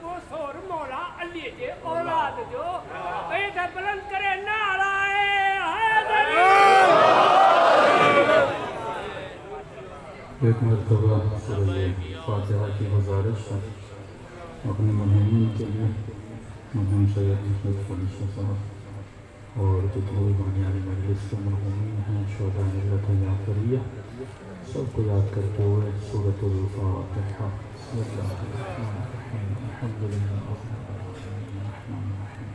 کو سور مولا علی جے اولاد جو اے تے بلند کرے نعرہ حیدری ایک مرتبہ سورہ فاتحہ کی گزارش ہے اپنے مرحومین کے لیے مرحوم سید محمد فلیشہ صاحب اور جتنے بھی بنیادی مجلس کے مرحومین ہیں شہداء ملت جعفریہ سب کو یاد کرتے ہوئے سورۃ الفاتحہ بسم اللہ الرحمن الرحیم الحمد للہ الرحمن الرحیم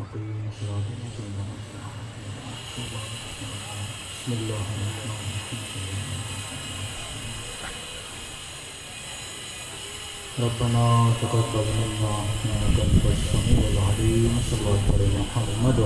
اقیم الصلاۃ بسم اللہ الرحمن الرحیم ربنا تقبل منا انك انت السميع العليم صلى الله على محمد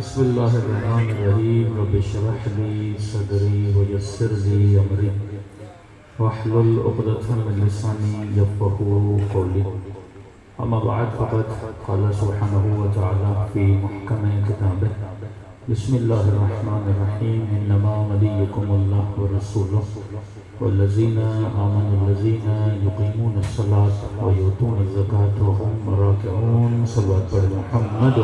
بسم اللہ الرحمن الرحیم رب اشرح لی صدری ویسر لی امری واحلل عقدۃ من لسانی یفقهوا قولی اما بعد فقد قال سبحانہ وتعالی فی محکم کتابہ بسم اللہ الرحمن الرحیم انما ولیکم اللہ ورسولہ والذین آمنوا الذین یقیمون الصلاة ویؤتون الزکاة وهم راکعون صلوات پر محمد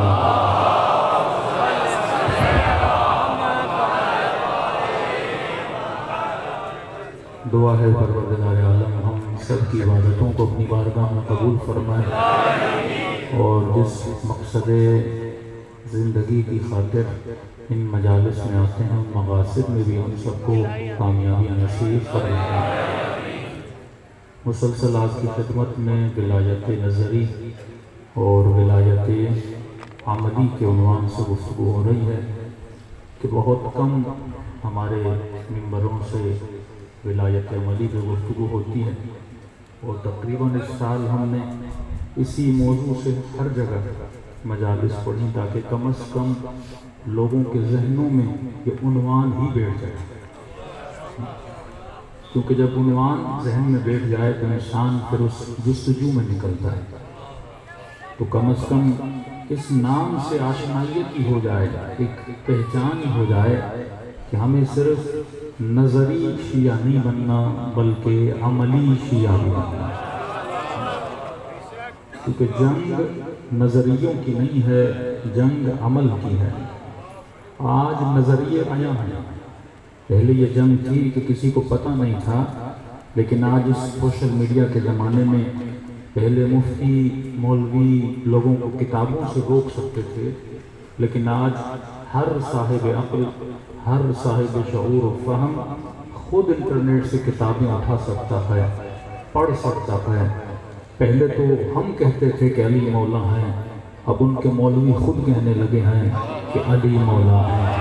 دعا ہے پروردگار عالم ہم سب کی عبادتوں کو اپنی بارگاہ میں قبول فرمائے، اور جس مقصد زندگی کی خاطر ان مجالس میں آتے ہیں ان مقاصد میں بھی ہم سب کو کامیابیاں نصیب فرمائے۔ مسلسل آپ کی خدمت میں ولایت نظری اور ولایت عملی کے عنوان سے گفتگو ہو رہی ہے کہ بہت کم ہمارے ممبروں سے ولایت عملی پہ گفتگو ہوتی ہے، اور تقریباً اس سال ہم نے اسی موضوع سے ہر جگہ مجالس پڑھی تاکہ کم از کم لوگوں کے ذہنوں میں یہ عنوان ہی بیٹھ جائے، کیونکہ جب عنوان ذہن میں بیٹھ جائے تو انسان پھر اس جستجو میں نکلتا ہے۔ تو کم از کم اس نام سے آشنائیت ہی ہو جائے، ایک پہچان ہی ہو جائے کہ ہمیں صرف نظری شیعہ نہیں بننا بلکہ عملی شیعہ بھی بننا، کیونکہ جنگ نظریوں کی نہیں ہے، جنگ عمل کی ہے۔ آج نظریے آیا ہیں، پہلے یہ جنگ تھی کہ کسی کو پتہ نہیں تھا، لیکن آج اس سوشل میڈیا کے زمانے میں پہلے مفتی مولوی لوگوں کو کتابوں سے روک سکتے تھے، لیکن آج ہر صاحب عقل، ہر صاحب شعور و فہم خود انٹرنیٹ سے کتابیں اٹھا سکتا ہے، پڑھ سکتا ہے۔ پہلے تو ہم کہتے تھے کہ علی مولا ہیں، اب ان کے مولوی خود کہنے لگے ہیں کہ علی مولا ہیں۔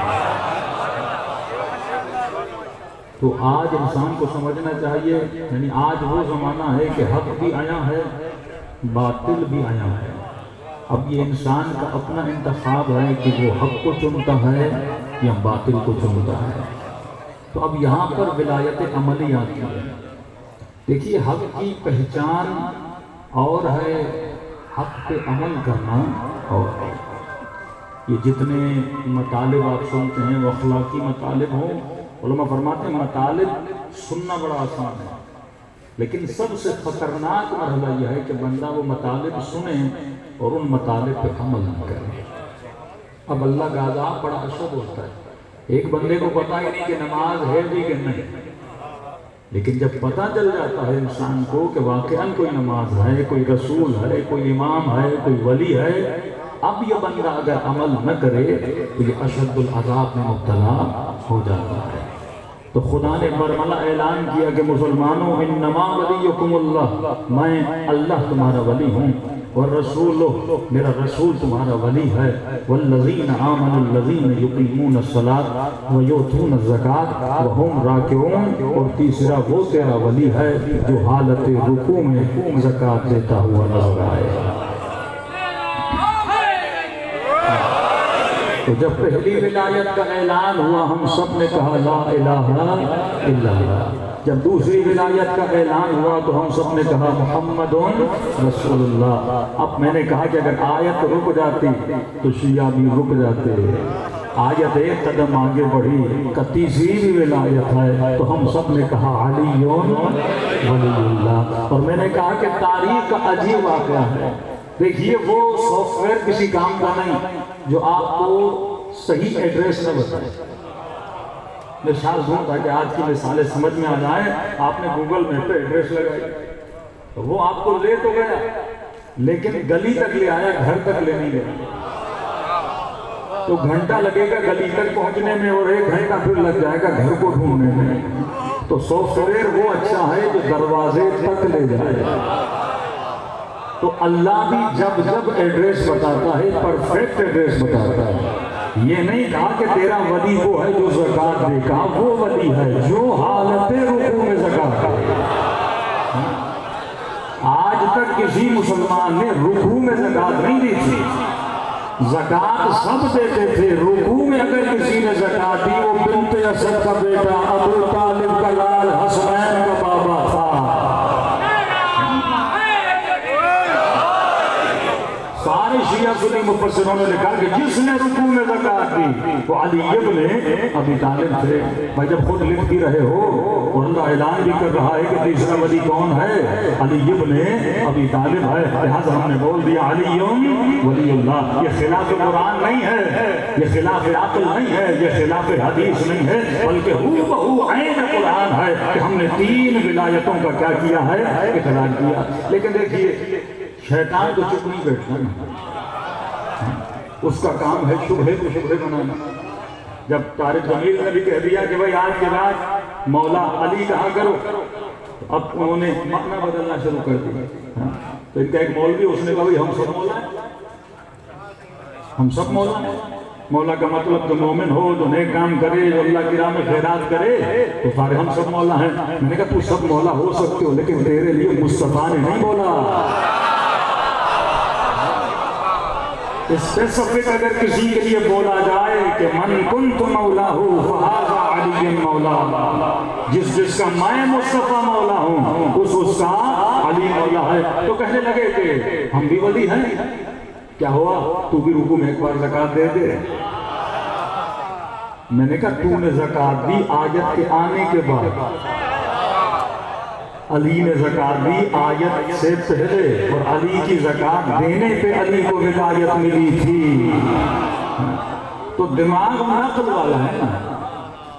تو آج انسان کو سمجھنا چاہیے، یعنی آج وہ زمانہ ہے کہ حق بھی آیا ہے، باطل بھی آیا ہے۔ اب یہ انسان کا اپنا انتخاب ہے کہ وہ حق کو چنتا ہے یا باطل کو چنتا ہے۔ تو اب یہاں پر ولایت عملی آتی ہے۔ دیکھیے، حق کی پہچان اور ہے، حق پہ عمل کرنا اور ہے۔ یہ جتنے مطالب آپ سنتے ہیں وہ اخلاقی مطالب ہوں، علماء فرماتے ہیں مطالب سننا بڑا آسان ہے، لیکن سب سے خطرناک مرحلہ یہ ہے کہ بندہ وہ مطالب سنے اور ان مطالب پہ عمل نہ کرے۔ اب اللہ کا عذاب بڑا اشد ہوتا ہے، ایک بندے کو پتہ ہی نہیں کہ نماز ہے بھی کہ نہیں، لیکن جب پتہ چل جاتا ہے انسان کو کہ واقعاً کوئی نماز ہے، کوئی رسول ہے، کوئی امام ہے، کوئی ولی ہے، اب یہ بندہ اگر عمل نہ کرے تو یہ اشد العذاب میں مبتلا ہو جاتا ہے۔ تو خدا نے برملا اعلان کیا کہ مسلمانوں، انما ولیکم اللہ، میں اللہ تمہارا ولی ہوں، والرسول، میرا رسول تمہارا ولی ہے، والذین آمنوا الذین یقیمون الصلاۃ ویؤتون الزکاۃ وہم راکعون، اور تیسرا وہ تیرا ولی ہے جو حالت رکوع میں زکوٰۃ دیتا ہوا نظر آئے۔ تو جب پہلی ولایت کا اعلان ہوا ہم سب نے کہا لا الہ الا اللہ، جب دوسری ولایت کا اعلان ہوا تو ہم سب نے کہا محمد رسول اللہ۔ اب میں نے کہا کہ اگر آیت رک جاتی تو شیعہ بھی رک جاتے، آیت ایک قدم آگے بڑھی کا تیسری بھی ولایت ہے تو ہم سب نے کہا علی ولی اللہ۔ اور میں نے کہا کہ تاریخ کا عجیب واقعہ ہے، دیکھیے وہ سافٹ ویئر کسی کام کا نہیں جو آپ کو صحیح ایڈریس نہ بتائے۔ مثال دوں تاکہ آج کی مثالیں سمجھ میں آ جائیں، آپ نے گوگل میپ پہ ایڈریس لگائی، وہ آپ کو لے تو گیا لیکن گلی تک لے آیا، گھر تک لے نہیں گیا، تو گھنٹہ لگے گا گلی تک پہنچنے میں اور 1 گھنٹہ پھر لگ جائے گا گھر کو ڈھونڈنے میں۔ تو سافٹ ویئر وہ اچھا ہے جو دروازے تک لے جائے۔ تو اللہ بھی جب جب ایڈریس بتاتا ہے پرفیکٹ ایڈریس بتاتا ہے۔ یہ نہیں کہا کہ تیرا ولی وہ ہے جو زکوٰۃ دے گا، وہ ولی ہے جو حالت رکوع میں زکوٰۃ دے گا۔ آج تک کسی مسلمان نے رکوع میں زکوٰۃ نہیں دی تھی، زکوٰۃ سب دیتے تھے، رکوع میں اگر کسی نے زکوٰۃ دی وہ بنت اسد کا بیٹا، ابو طالب کا لال، حسنین کا بابا تھا۔ سارے شیعہ سنی مفسروں نے لکھا کہ جس نے رکوع میں زکات دی وہ علی ابن ابی طالب تھے. بھائی جب خود لکھ بھی رہے ہو اور اللہ اعلان بھی کر رہا ہے کہ تیسرا ولی کون ہے؟ علی ابن ابی طالب ہے. لہٰذا ہم نے بول دیا علی ولی اللہ. یہ خلاف قرآن نہیں ہے، یہ خلاف عقل نہیں ہے، یہ خلاف حدیث نہیں ہے، بلکہ ہو بہو عین قرآن ہے کہ ہم نے 3 ولایتوں کا کیا کیا ہے؟ اقرار کیا. لیکن دیکھیے شیطان تو چپ نہیں بیٹھتا نا، اس کا کام ہے شبہے کو شبہے بنانا. جب طارق جمیل نے بھی کہہ دیا کہ بھائی آج کے بعد مولا علی کہا کرو، اب انہوں نے معنی بدلنا شروع کر دیا. تو ان کا ایک مولوی اس نے کہا بھائی ہم سب مولا ہیں، ہم سب مولا ہیں. مولا کا مطلب جو مومن ہو، جو نیک کام کرے، جو اللہ کی راہ میں خیرات کرے، تو سارے ہم سب مولا ہیں. میں نے کہا تو سب مولا ہو سکتے ہو لیکن تیرے لیے مصطفیٰ نے نہیں بولا. اسپیسیفک اگر کسی کے لیے بولا جائے کہ من کنت مولا فہذا علی مولا، جس کا میں مصطفیٰ مولا ہوں اس کا علی مولا ہے. تو کہنے لگے کہ ہم بھی ولی ہیں. کیا ہوا؟ تو بھی رکوع میں ایک بار زکات دے دے. میں نے کہا تو نے زکات دی آیت کے آنے کے بعد، علی نے زکات دی آیت سے پہلے، اور علی کی زکات دینے پہ علی کو ولایت ملی تھی. تو دماغ نقل والا ہے نا،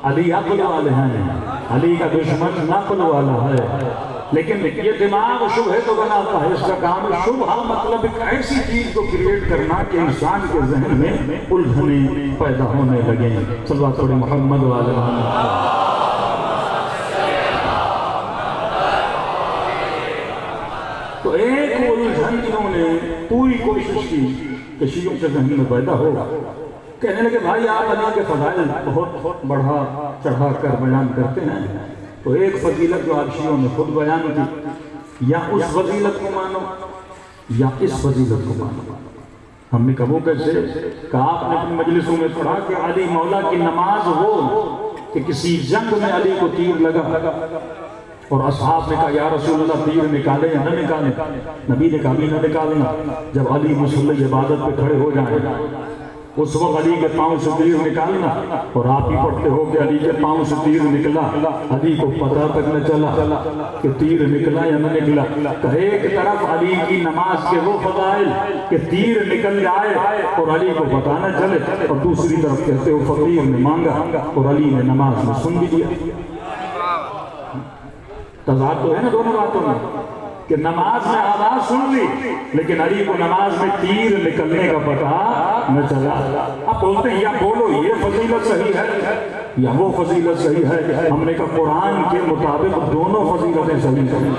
علی عقل والے ہیں، علی کا دشمن نقل والا ہے. لیکن یہ دماغ شبہ تو بناتا ہے. اس کا کام شبہ مطلب ایک ایسی چیز کو کریٹ کرنا کہ انسان کے ذہن میں الجھنیں پیدا ہونے لگیں. صلوات محمد وعلی محمد. تو ایک الجھن انہوں نے پوری کوشش کی کہ شیعوں کے ذہن میں پیدا ہو. کہنے لگے بھائی آپ علی کے فضائل بہت بڑھا چڑھا کر بیان کرتے ہیں، تو ایک فضیلت جو آپ شیعوں نے خود بیان کی، یا اس فضیلت کو مانو یا اس فضیلت کو مانو. ہم نے کہا وہ کیسے؟ کہ آپ نے اپنی مجلسوں میں پڑھا کہ علی مولا کی نماز ہو کہ کسی جنگ میں علی کو تیر لگا اور اصحاب نے کہا یا رسول اللہ تیر نکالے یا نہ نکالے؟ نبی نے کہا بھی نہ نکالنا. جب علی مصلی عبادت پہ کھڑے ہو جائیں اس وقت علی کے پاؤں سے تیر نکالنا. اور آپ ہی پڑھتے ہو کہ علی کے پاؤں سے تیر نکلا، علی کو پتہ تک نہ چلا کہ تیر نکلا یا نہ نکلا. کہ ایک طرف علی کی نماز کے وہ فضائل کہ تیر نکل جائے اور علی کو پتہ نہ چلے، اور دوسری طرف کہتے ہو فقیر نے مانگا اور علی نے نماز میں سن بھی دیا. تضاد تو ہے نا دونوں باتوں میں کہ نماز میں آواز سن لی لیکن علی کو نماز میں تیر نکلنے کا پتہ نہ چلا. اب بولتے ہیں یا بولو یہ فضیلت صحیح ہے یا وہ فضیلت صحیح ہے. ہم نے کہا قرآن کے مطابق دونوں فضیلتیں صحیح ہیں.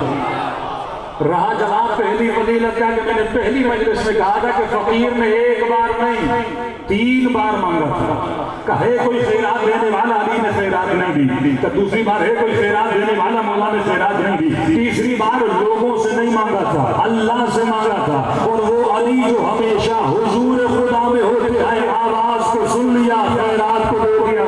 رہا جواب پہلی فضیلت کا کہ میں نے پہلی مجلس میں کہا تھا کہ فقیر نے ایک بار نہیں 3 بار مانگا تھا. کہے کوئی خیرات دینے والا، علی نے خیرات نہیں دی. کہ دوسری بار ہے کوئی خیرات دینے والا، مولا نے خیرات نہیں دی. تیسری بار لوگوں سے نہیں مانگا تھا، اللہ سے مانگا تھا. اور وہ علی جو ہمیشہ حضور خدا میں ہوتے ہیں آواز کو سن لیا، خیرات کو دے دیا.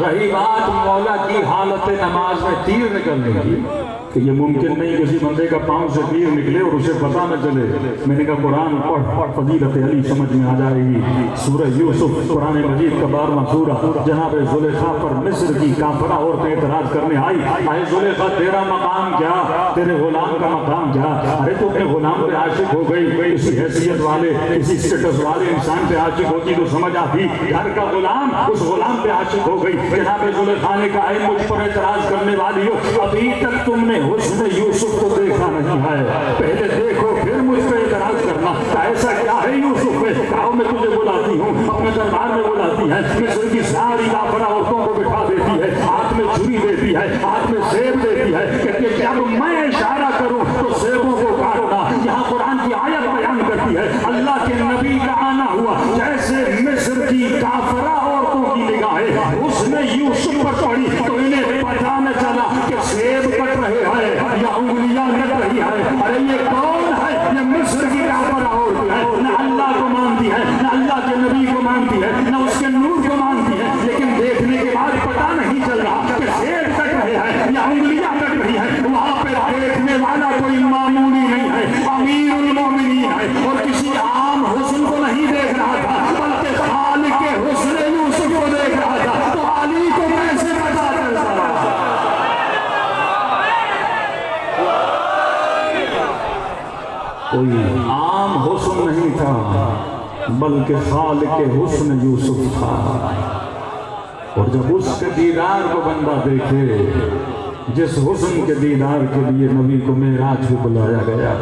رہی بات مولا کی حالت نماز میں تیر نکلنے کی کہ یہ ممکن نہیں کسی بندے کا پاؤں سے تیر نکلے اور اسے پتہ نہ چلے. میں نے کہا قرآن پڑھ فضیلت علی سمجھ میں آ جائے گی. سورہ یوسف قرآن مجید کا 12واں سورہ. جناب زلیخا پر مصر کی کافرہ عورتیں اعتراض کرنے آئی. اے زلیخا تیرا مقام کیا، تیرے غلام کا مقام کیا؟ ارے تو اپنے غلام پہ عاشق ہو گئی. کسی حیثیت والے کسی اسٹیٹس والے انسان پہ عاشق ہوتی تو سمجھ آتی. گھر کا غلام اس غلام پہ عاشق ہو گئی. جناب زلیخا نے کہا اے مجھ پر اعتراض کرنے والی ہو، ابھی تک تم نے حسن یوسف کو دیکھا نہیں ہے، پہلے دیکھو پھر مجھ پہ اعتراض کرنا. ایسا کیا ہے یوسف میں؟ کہا میں تجھے بلاتی ہوں، اپنے دربار میں بلاتی ہے. مصر کی ساری کافرہ عورتوں کو بٹھا دیتی ہے، ہاتھ میں چھری دیتی ہے، ہاتھ میں سیب دیتی ہے. کہتی ہے جب میں اشارہ کروں تو سیبوں کو کاٹنا. یہاں قرآن کی آیت بیان کرتی ہے اللہ کے نبی کا آنا ہوا جیسے مصر کی کافرہ عورتوں کی نگاہیں اس نے یوسف پر پڑی تو انہیں پتہ نہ چلا کہ سیب کٹ رہے ہیں یا انگلیاں لگ رہی ہے. ارے یہ والا کوئی معمولی نہیں ہے، امیر المومنین ہے، اور کسی عام حسن کو نہیں دیکھ رہا تھا بلکہ خالق حسن یوسف کو دیکھ رہا تھا، تو علی کو کیسے پتا چلتا؟ کوئی عام حسن نہیں تھا بلکہ خالق حسن یوسف تھا۔ اور جب اس کے دیدار کو بندہ دیکھے، جس حسن کے دیدار کے لیے نبی کو معراج بھی بلایا گیا،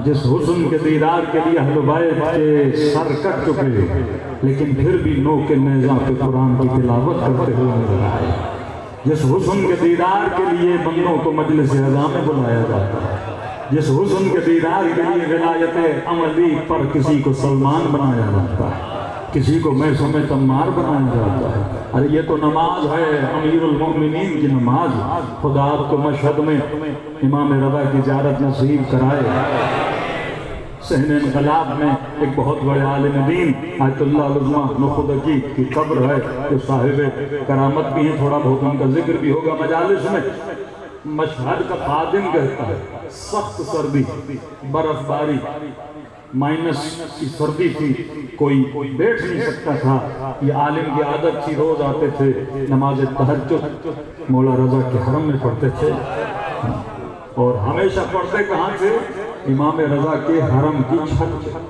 جس حسن کے دیدار کے لیے اہل بیت کے سر کٹ چکے لیکن پھر بھی نو کے نیزہ پہ قرآن کی تلاوت کرتے ہوئے نظر آئے، جس حسن کے دیدار کے لیے بندوں کو مجلس اعظام میں بلایا جاتا ہے، جس حسن کے دیدار کے لیے ولایت عملی پر کسی کو سلمان بنایا جاتا ہے، کسی کو میں سمجھ تمار بنایا جاتا ہے۔ ارے یہ تو نماز ہے، امیر المؤمنین کی نماز۔ خدا آپ کو مشہد میں امام رضا کی زیارت نصیب کرائے۔ صحن انقلاب میں ایک بہت بڑے عالم دین آیت اللہ العظمہ نخودکی کی قبر ہے، جو صاحب کرامت بھی ہیں، تھوڑا بہت ان کا ذکر بھی ہوگا مجالس میں۔ مشہد کا خادم کہتا ہے سخت سردی، برف باری، مائنس کی سردی تھی، کوئی بیٹھ نہیں سکتا تھا۔ یہ عالم کی عادت تھی، روز آتے تھے نماز تہجد مولا رضا کے حرم میں پڑھتے تھے، اور ہمیشہ پڑھتے کہاں تھے؟ امام رضا کے حرم کی چھت،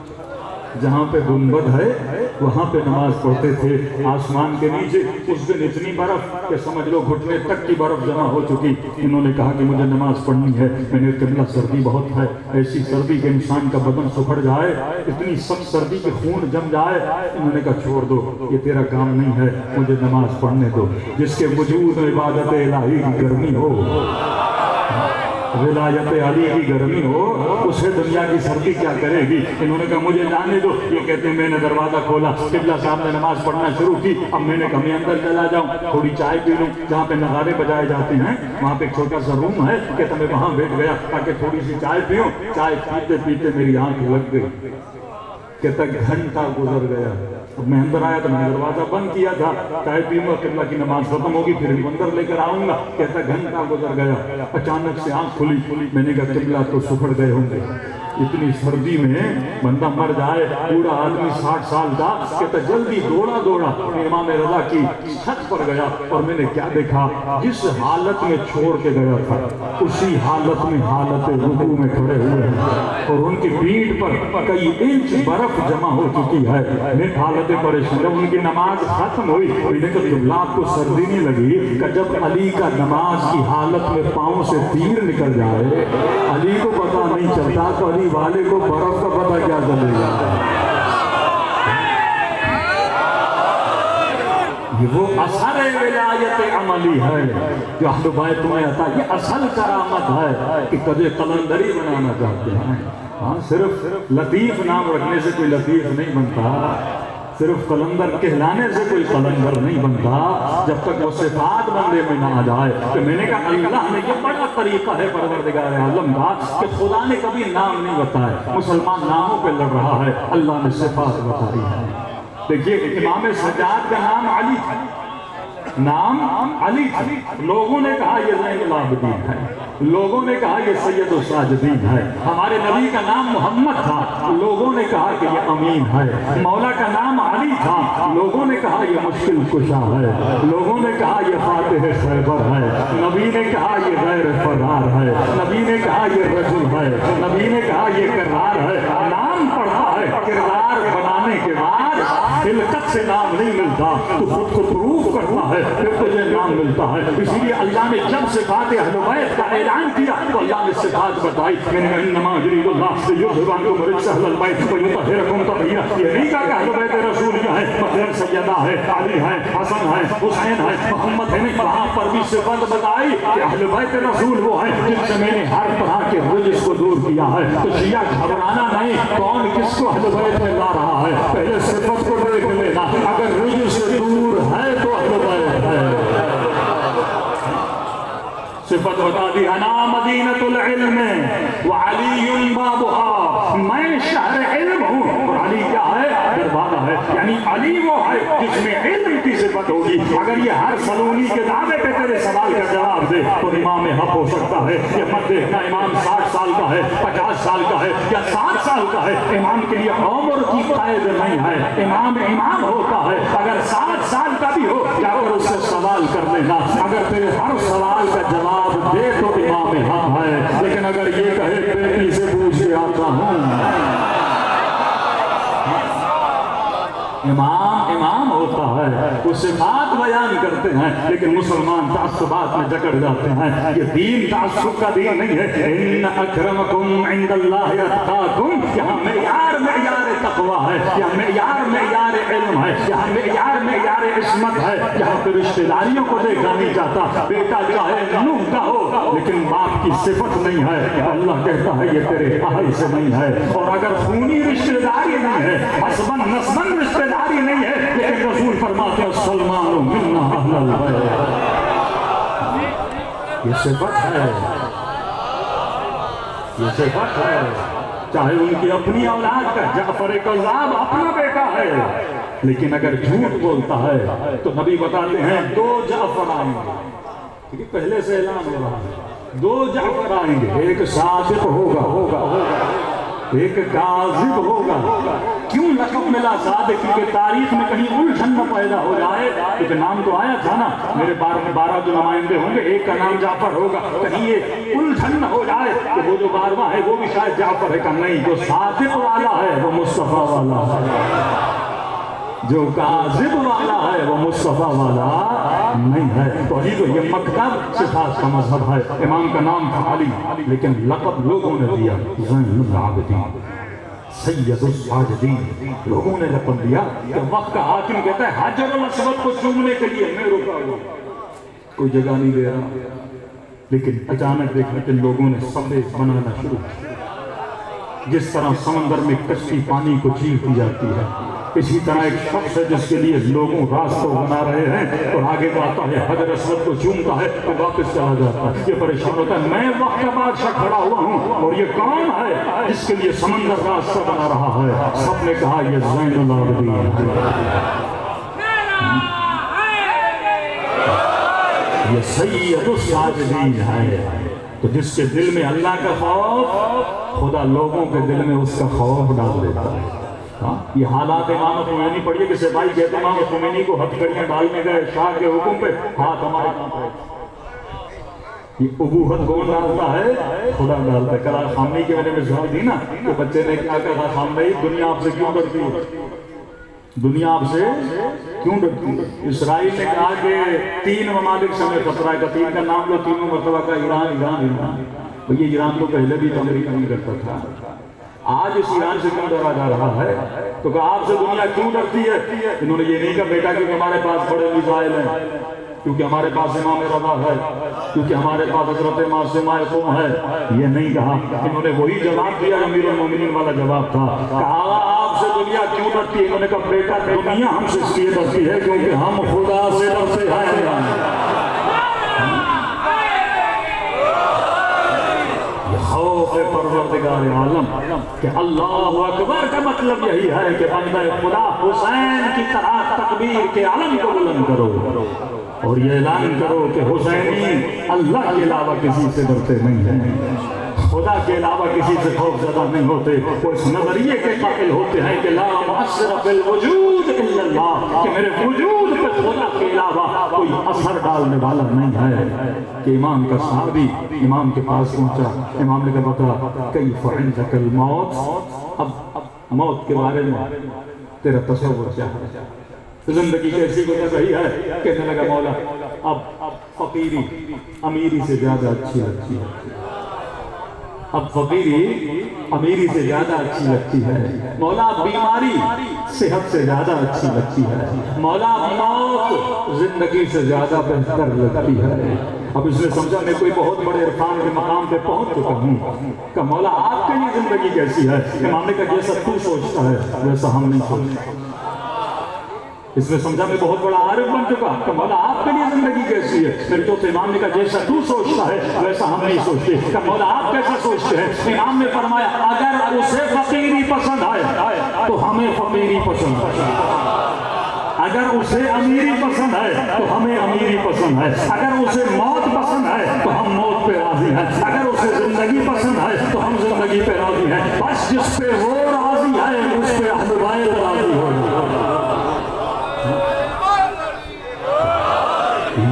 جہاں پہ گنبد ہے وہاں پہ نماز پڑھتے تھے۔ آسمان کے نیچے اس دن اتنی برف کہ سمجھ لو گھٹنے تک کی برف جمع ہو چکی۔ انہوں نے کہا کہ مجھے نماز پڑھنی ہے، میں نے قبلہ سردی بہت ہے، ایسی سردی کہ انسان کا بدن سکڑ جائے، اتنی سخت سردی کہ خون جم جائے۔ انہوں نے کہا چھوڑ دو، یہ تیرا کام نہیں ہے، مجھے نماز پڑھنے دو۔ جس کے وجود میں عبادت الہی کی گرمی ہو، ولایت علی کی گرمی ہو، اسے دنیا کی سردی کیا کرے گی؟ انہوں نے کہا مجھے جانے دو۔ یہ کہتے ہیں میں نے دروازہ کھولا، قبلہ صاحب نے نماز پڑھنا شروع کی، اب میں نے کہا میں اندر چلا جاؤں، تھوڑی چائے پی لوں۔ جہاں پہ نغارے بجائے جاتے ہیں وہاں پہ ایک چھوٹا سا روم ہے، کہتا میں وہاں بیٹھ گیا تاکہ تھوڑی سی چائے پیوں۔ چائے پیتے پیتے میری آنکھ لگ گئی، کہتا گھنٹہ گزر گیا۔ اب میں اندر آیا تو میں نے دروازہ بند کیا تھا، چائے پیوں گا، قبلہ کی نماز ختم ہوگی، پھر اندر لے کر آؤں گا۔ کہتا گھنٹہ گزر گیا، اچانک سے آنکھ کھلی، میں نے کہا قبلہ تو سکڑ گئے ہوں گے، اتنی سردی میں بندہ مر جائے۔ پورا آدمی 60 سال کا، کہتا جلدی دوڑا دوڑا امام رضا کی چھت پر گیا، اور میں نے کیا دیکھا؟ جس حالت میں چھوڑ کے گیا تھا اسی حالت میں حالت رکوع میں کھڑے ہوئے ہیں، اور ان کی پیٹھ پر کئی انچ برف جمع ہو چکی ہے۔ میں حالت پریشان، جب ان کی نماز ختم ہوئی، جب آپ کو سردی نہیں لگی کہ جب علی کا نماز کی حالت میں پاؤں سے تیر نکل جائے، علی کو پتہ نہیں چلتا تو علی والے کو برف کا پتہ کیا چلے گا؟ یہ وہ اثر ولایت عملی ہے جو اہل بیت تمہیں عطا، یہ اصل کرامت ہے کہ کبھی قلندری بنانا چاہتے ہیں۔ ہاں صرف لطیف نام رکھنے سے کوئی لطیف نہیں بنتا، صرف قلندر کہلانے سے کوئی قلندر نہیں بنتا، جب تک وہ صفات بندے میں نہ آ جائے۔ کہ میں نے کہا اللہ نے یہ بڑا طریقہ ہے پروردگار عالم کا کہ خدا نے کبھی نام نہیں بتایا، مسلمان ناموں پہ لڑ رہا ہے، اللہ نے صفات بتائی ہے۔ دیکھیے امام سجاد کا نام علی تھا، نام علی تھا، لوگوں نے کہا یہ زین العابدین ہے، لوگوں نے کہا یہ سید الساجدین ہے۔ ہمارے نبی کا نام محمد تھا، لوگوں نے کہا کہ یہ امین ہے۔ مولا کا نام علی تھا، لوگوں نے کہا یہ مشکل کشا ہے، لوگوں نے کہا یہ فاتح خیبر ہے، نبی نے کہا یہ غیر فرار ہے، نبی نے کہا یہ رجل ہے، نبی نے کہا یہ کرار ہے۔ نام پڑھتا ہے، کردار بنانے کے بعد خلقت سے نام نہیں ملتا، تو خود کو پروف کرتا ہے پھر تجھے نام ملتا ہے۔ اسی لیے اللہ نے جب صفات اہل بیت کا اعلان کیا تو اللہ نے صفات بتائی۔ میں نے کہا انما یرید اللہ لیذھب عنکم الرجس اہل البیت ویطہرکم تطہیرا۔ یہ نہیں کہا کہ اہل بیت رسول یہ ہے، مثلا سیدہ ہے، علی ہے، حسن ہے، حسین ہے، محمد ہے، نہیں، وہاں پر بھی صفات بتائی کہ اہل بیت رسول وہ ہے جن سے میں نے ہر طرح کے رجس کو دور کیا ہے۔ تو شیعہ گھبرانا نہیں، کون کس کو اہل بیت میں لا رہا ہے، پہلے صفت کو دیکھ لینا، اگر رجس سے دور ہے تو اہل بیت ہے۔ صفت بتا دی، انا مدینۃ العلم وعلی بابها، میں شہر علم ہوں اور علی کیا ہے؟ دروازہ ہے۔ یعنی علی وہ ہے جس میں علم کی صفت ہوگی. اگر یہ ہر سلونی کے دعوے پہ تیرے سوال کا جواب دے تو امام حق ہو سکتا ہے. یہ مت دیکھنا امام 60 سال کا ہے, 50 سال کا ہے یا 60 سال کا ہے. امام کے لیے عمر کی قید نہیں ہے. امام امام ہوتا ہے. اگر 60 سال کا بھی ہو جا کر اس سے سوال کر لینا. اگر تیرے ہر سوال کا جواب دے تو امام حق ہے. لیکن اگر یہ کہے بیٹی سے پوچھ کے آتا ہوں, امام ہوتا ہے. اس سے بات بیان کرتے ہیں لیکن مسلمان تعصبات میں جکڑ جاتے ہیں. یہ دین تعصب کا دین نہیں ہے. ان اکرمکم عند اللہ اتقاکم. یہاں معیار تقوی ہے, یہاں معیار علم ہے, یہاں معیار عصمت ہے. یہاں پہ رشتہ داریوں کو دیکھا نہیں جاتا. بیٹا چاہے نوح کا ہو لیکن باپ کی صفت نہیں ہے. اللہ کہتا ہے یہ تیرے اہل سے نہیں ہے. اور اگر خونی رشتہ داری نہیں ہے, حسبن نسبن رشتہ داری نہیں ہے, لیکن رسول فرماتے ہیں سلمان منا اہل البیت. یہ صفت ہے, یہ صفت ہے. چاہے ان کی اپنی اولاد کا جعفر کذاب اپنا بیٹا ہے, لیکن اگر جھوٹ بولتا ہے تو نبی بتاتے ہیں 2 جعفر آئیں گے. کیونکہ پہلے سے اعلان ہو رہا ہے 2 جعفر آئیں گے. ایک صادق ہوگا, ایک کاذب ہوگا. کیوں لقب ملا صادق؟ کیونکہ تاریخ میں کہیں الجھن نہ پیدا ہو جائے. کیونکہ نام تو آیا تھا نا, میرے 12 جو نمائندے ہوں گے ایک کا نام جعفر ہوگا. کہیں یہ الجھن نہ ہو جائے کہ وہ جو 12واں ہے وہ بھی شاید جعفر ہے. کہ نہیں, جو صادق والا ہے وہ مصطفیٰ والا ہے, جو کاذب والا ہے وہ مصطفیٰ والا نہیں ہے. تو یہ مکتب صفات کا مذہب ہے. امام کا نام تھا علی, لیکن لقب لوگوں نے دیا زین العابدین, سید الساجدین. لوگوں نے لقب دیا کہ وقت کا حاکم کہتا ہے حجر الاسود کو چومنے کے لیے میں رکا ہوا, کوئی جگہ نہیں دے رہا. لیکن اچانک دیکھا کہ لوگوں نے صفحے بنانا شروع کیا. جس طرح سمندر میں کشتی پانی کو چیرتی جاتی ہے, اسی طرح ایک شخص ہے جس کے لیے لوگوں راستوں بنا رہے ہیں اور آگے بڑھتا ہے, حجر اسود کو چومتا ہے تو واپس چلا جاتا ہے. یہ پریشان ہوتا ہے میں وقت کا بادشاہ کھڑا ہوا ہوں اور یہ کون ہے جس کے لیے سمندر راستہ بنا رہا ہے. سب نے کہا یہ زین العابدین ہے, یہ سید الساجدین ہے. تو جس کے دل میں اللہ کا خوف, خدا لوگوں کے دل میں اس کا خوف ڈال دیتا ہے. یہ حالات امام خمینی پڑھیے کہ سپاہی کہتے امام خمینی کو ہتھکڑیاں ڈالنے گئے شاہ کے حکم پہ, ہاتھ ہمارے کام پہ. یہ ابوہت کون ڈالتا ہے؟ خدا ڈالتا ہے. کل خامنئی کے میں نے مثال دی نا کہ بچے نے کیا کہا, خامنئی دنیا آپ سے کیوں ڈرتی ہے, دنیا آپ سے کیوں ڈرتی ہے؟ اسرائیل نے کہا کہ 3 ممالک سے ہمیں خطرہ ہے. 3 کا نام لو, تینوں مرتبہ کا ایران. یہ ایران تو پہلے بھی امریکہ نہیں کرتا تھا, آج اس ایران سے کیوں ڈرا جا رہا ہے؟ تو کہ آپ سے دنیا کیوں ڈرتی ہے؟ انہوں نے یہ نہیں کہا بیٹا کیونکہ ہمارے پاس بڑے میزائل ہیں, کیونکہ ہمارے پاس امام رضا ہے, کیونکہ ہمارے پاس حضرت معصومہ قوم ہے. یہ نہیں کہا, انہوں نے وہی جواب دیا امیر المومنین والا جواب تھا. کہا آپ سے دنیا کیوں ڈرتی ہے؟ انہوں نے کہا بیٹا دنیا ہم سے اس لیے ڈرتی ہے کیونکہ ہم خدا سے ڈرتے ہیں. خوف پروردگار عالم کہ اللہ اکبر کا مطلب یہی ہے کہ بندہ خدا حسین کی طرح تکبیر کے علم کو بلند کرو اور یہ اعلان کرو کہ حسینی اللہ کے علاوہ کسی سے ڈرتے نہیں ہیں, خدا کے علاوہ کسی سے خوف زدہ نہیں ہوتے. وہ اس نظریے کے قائل ہوتے ہیں کہ لا مؤثر فی الوجود الا اللہ, کہ میرے وجود پہ خدا کے علاوہ کوئی اثر ڈالنے والا نہیں ہے. کہ امام کا صحابی امام کے پاس پہنچا, امام نے کہا بتا کیف عندک الموت, اب موت کے بارے میں تیرا تصور کیا ہے, زندگی کیسی گزر رہی ہے؟ کہنے لگا مولا اب فقیری امیری سے زیادہ اچھی لگتی ہے, اب فقیری امیری سے زیادہ اچھی لگتی ہے. مولا بیماری صحت سے زیادہ اچھی لگتی ہے. مولا موت زندگی سے زیادہ بہتر لگتی ہے. اب اس نے سمجھا میں کوئی بہت بڑے عرفان کے مقام پہ پہنچ چکا ہوں. کہ مولا آپ کی یہ زندگی کیسی ہے؟ امام نے کہا جیسا تو سوچتا ہے ویسا ہم نہیں سوچتے. اس میں سمجھا میں بہت بڑا عارف بن چکا کہ مولا آپ کے لیے زندگی کیسی ہے؟ میرے چوتھے امام نے کہا جیسا تو سوچتا ہے ویسا ہم نہیں سوچتے. کہ مولا آپ کیسا سوچتے ہیں؟ امام نے فرمایا اگر اسے فقیری پسند ہے تو ہمیں فقیری پسند ہے، اگر اسے امیری پسند ہے تو ہمیں امیری پسند ہے، اگر اسے موت پسند ہے تو ہم موت پہ راضی ہیں، اگر اسے زندگی پسند ہے تو ہم زندگی پہ راضی ہیں. بس جس پہ وہ راضی ہے اس پہ اہل بیت راضی ہو.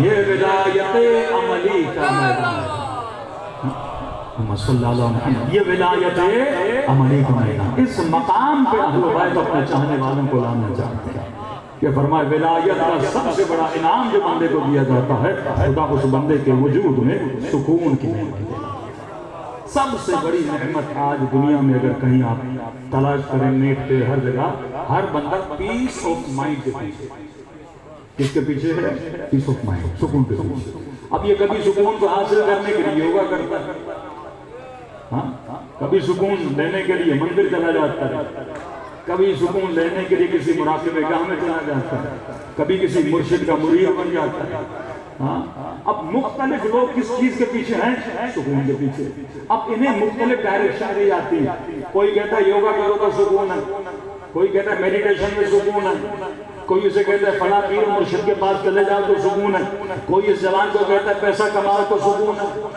یہ ولایت عملی کا میدان، صلی اللہ علیہ وسلم، یہ ولایت عملی کا میدان. اس مقام پہ اہل بیت اپنے چاہنے والوں کو لانا چاہتے ہیں کہ فرمائے ولایت کا سب سے بڑا انعام جو بندے کو دیا جاتا ہے خدا اس بندے کے وجود میں سکون کی نعمت دیتا ہے. سب سے بڑی نعمت آج دنیا میں اگر کہیں آپ تلاش کریں نیٹ پہ ہر جگہ، ہر بندہ پیس آف مائنڈ کے پیچھے. کس کے پیچھے ہے؟ پیس آف مائنڈ، سکون کے پیچھے. اب یہ کبھی سکون کو حاصل کرنے کے لیے یوگا کرتا ہے، ہاں کبھی سکون لینے کے لیے مندر چلا جاتا ہے، کبھی سکون لینے کے لیے کسی مراقبہ گاہ میں چلا جاتا ہے، کبھی کسی مرشد کا مرید بن جاتا ہے. ہاں اب مختلف لوگ کس چیز کے پیچھے ہیں؟ سکون کے پیچھے. اب انہیں مختلف ڈائریکشن دی جاتی ہیں. کوئی کہتا ہے یوگا کرو تو سکون ہے، کوئی کہتا ہے میڈیٹیشن میں سکون ہے، کوئی اسے کہتا ہے فلاں پیر مرشد کے پاس چلے جاؤ تو سکون ہے، کوئی اس زبان کو کہتا ہے پیسہ کماؤ تو سکون ہے،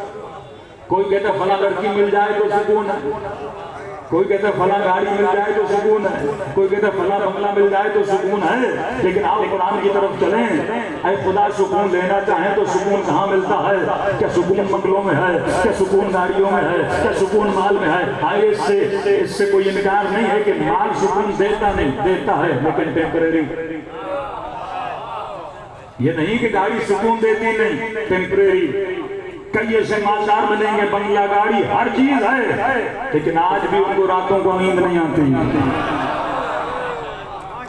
کوئی کہتا ہے فلاں لڑکی مل جائے تو سکون ہے، کوئی کہتا ہے فلاں گاڑی مل جائے تو سکون ہے، کوئی کہتا ہے فلاں بنگلہ مل جائے تو سکون ہے. لیکن آپ قرآن کی طرف چلیں، اے خدا سکون لینا چاہیں تو سکون کہاں ملتا ہے؟ کیا سکون بنگلوں میں ہے؟ کیا سکون گاڑیوں میں ہے؟ کیا سکون مال میں ہے؟ آئے اس سے کوئی انکار نہیں ہے کہ مال سکون دیتا نہیں، دیتا ہے لیکن ٹیمپریری. یہ نہیں کہ گاڑی سکون دیتی نہیں، ٹیمپریری. کئی ایسے مالدار ملیں گے، بنگلہ گاڑی ہر چیز ہے، لیکن آج بھی ان کو راتوں کو نیند نہیں آتی.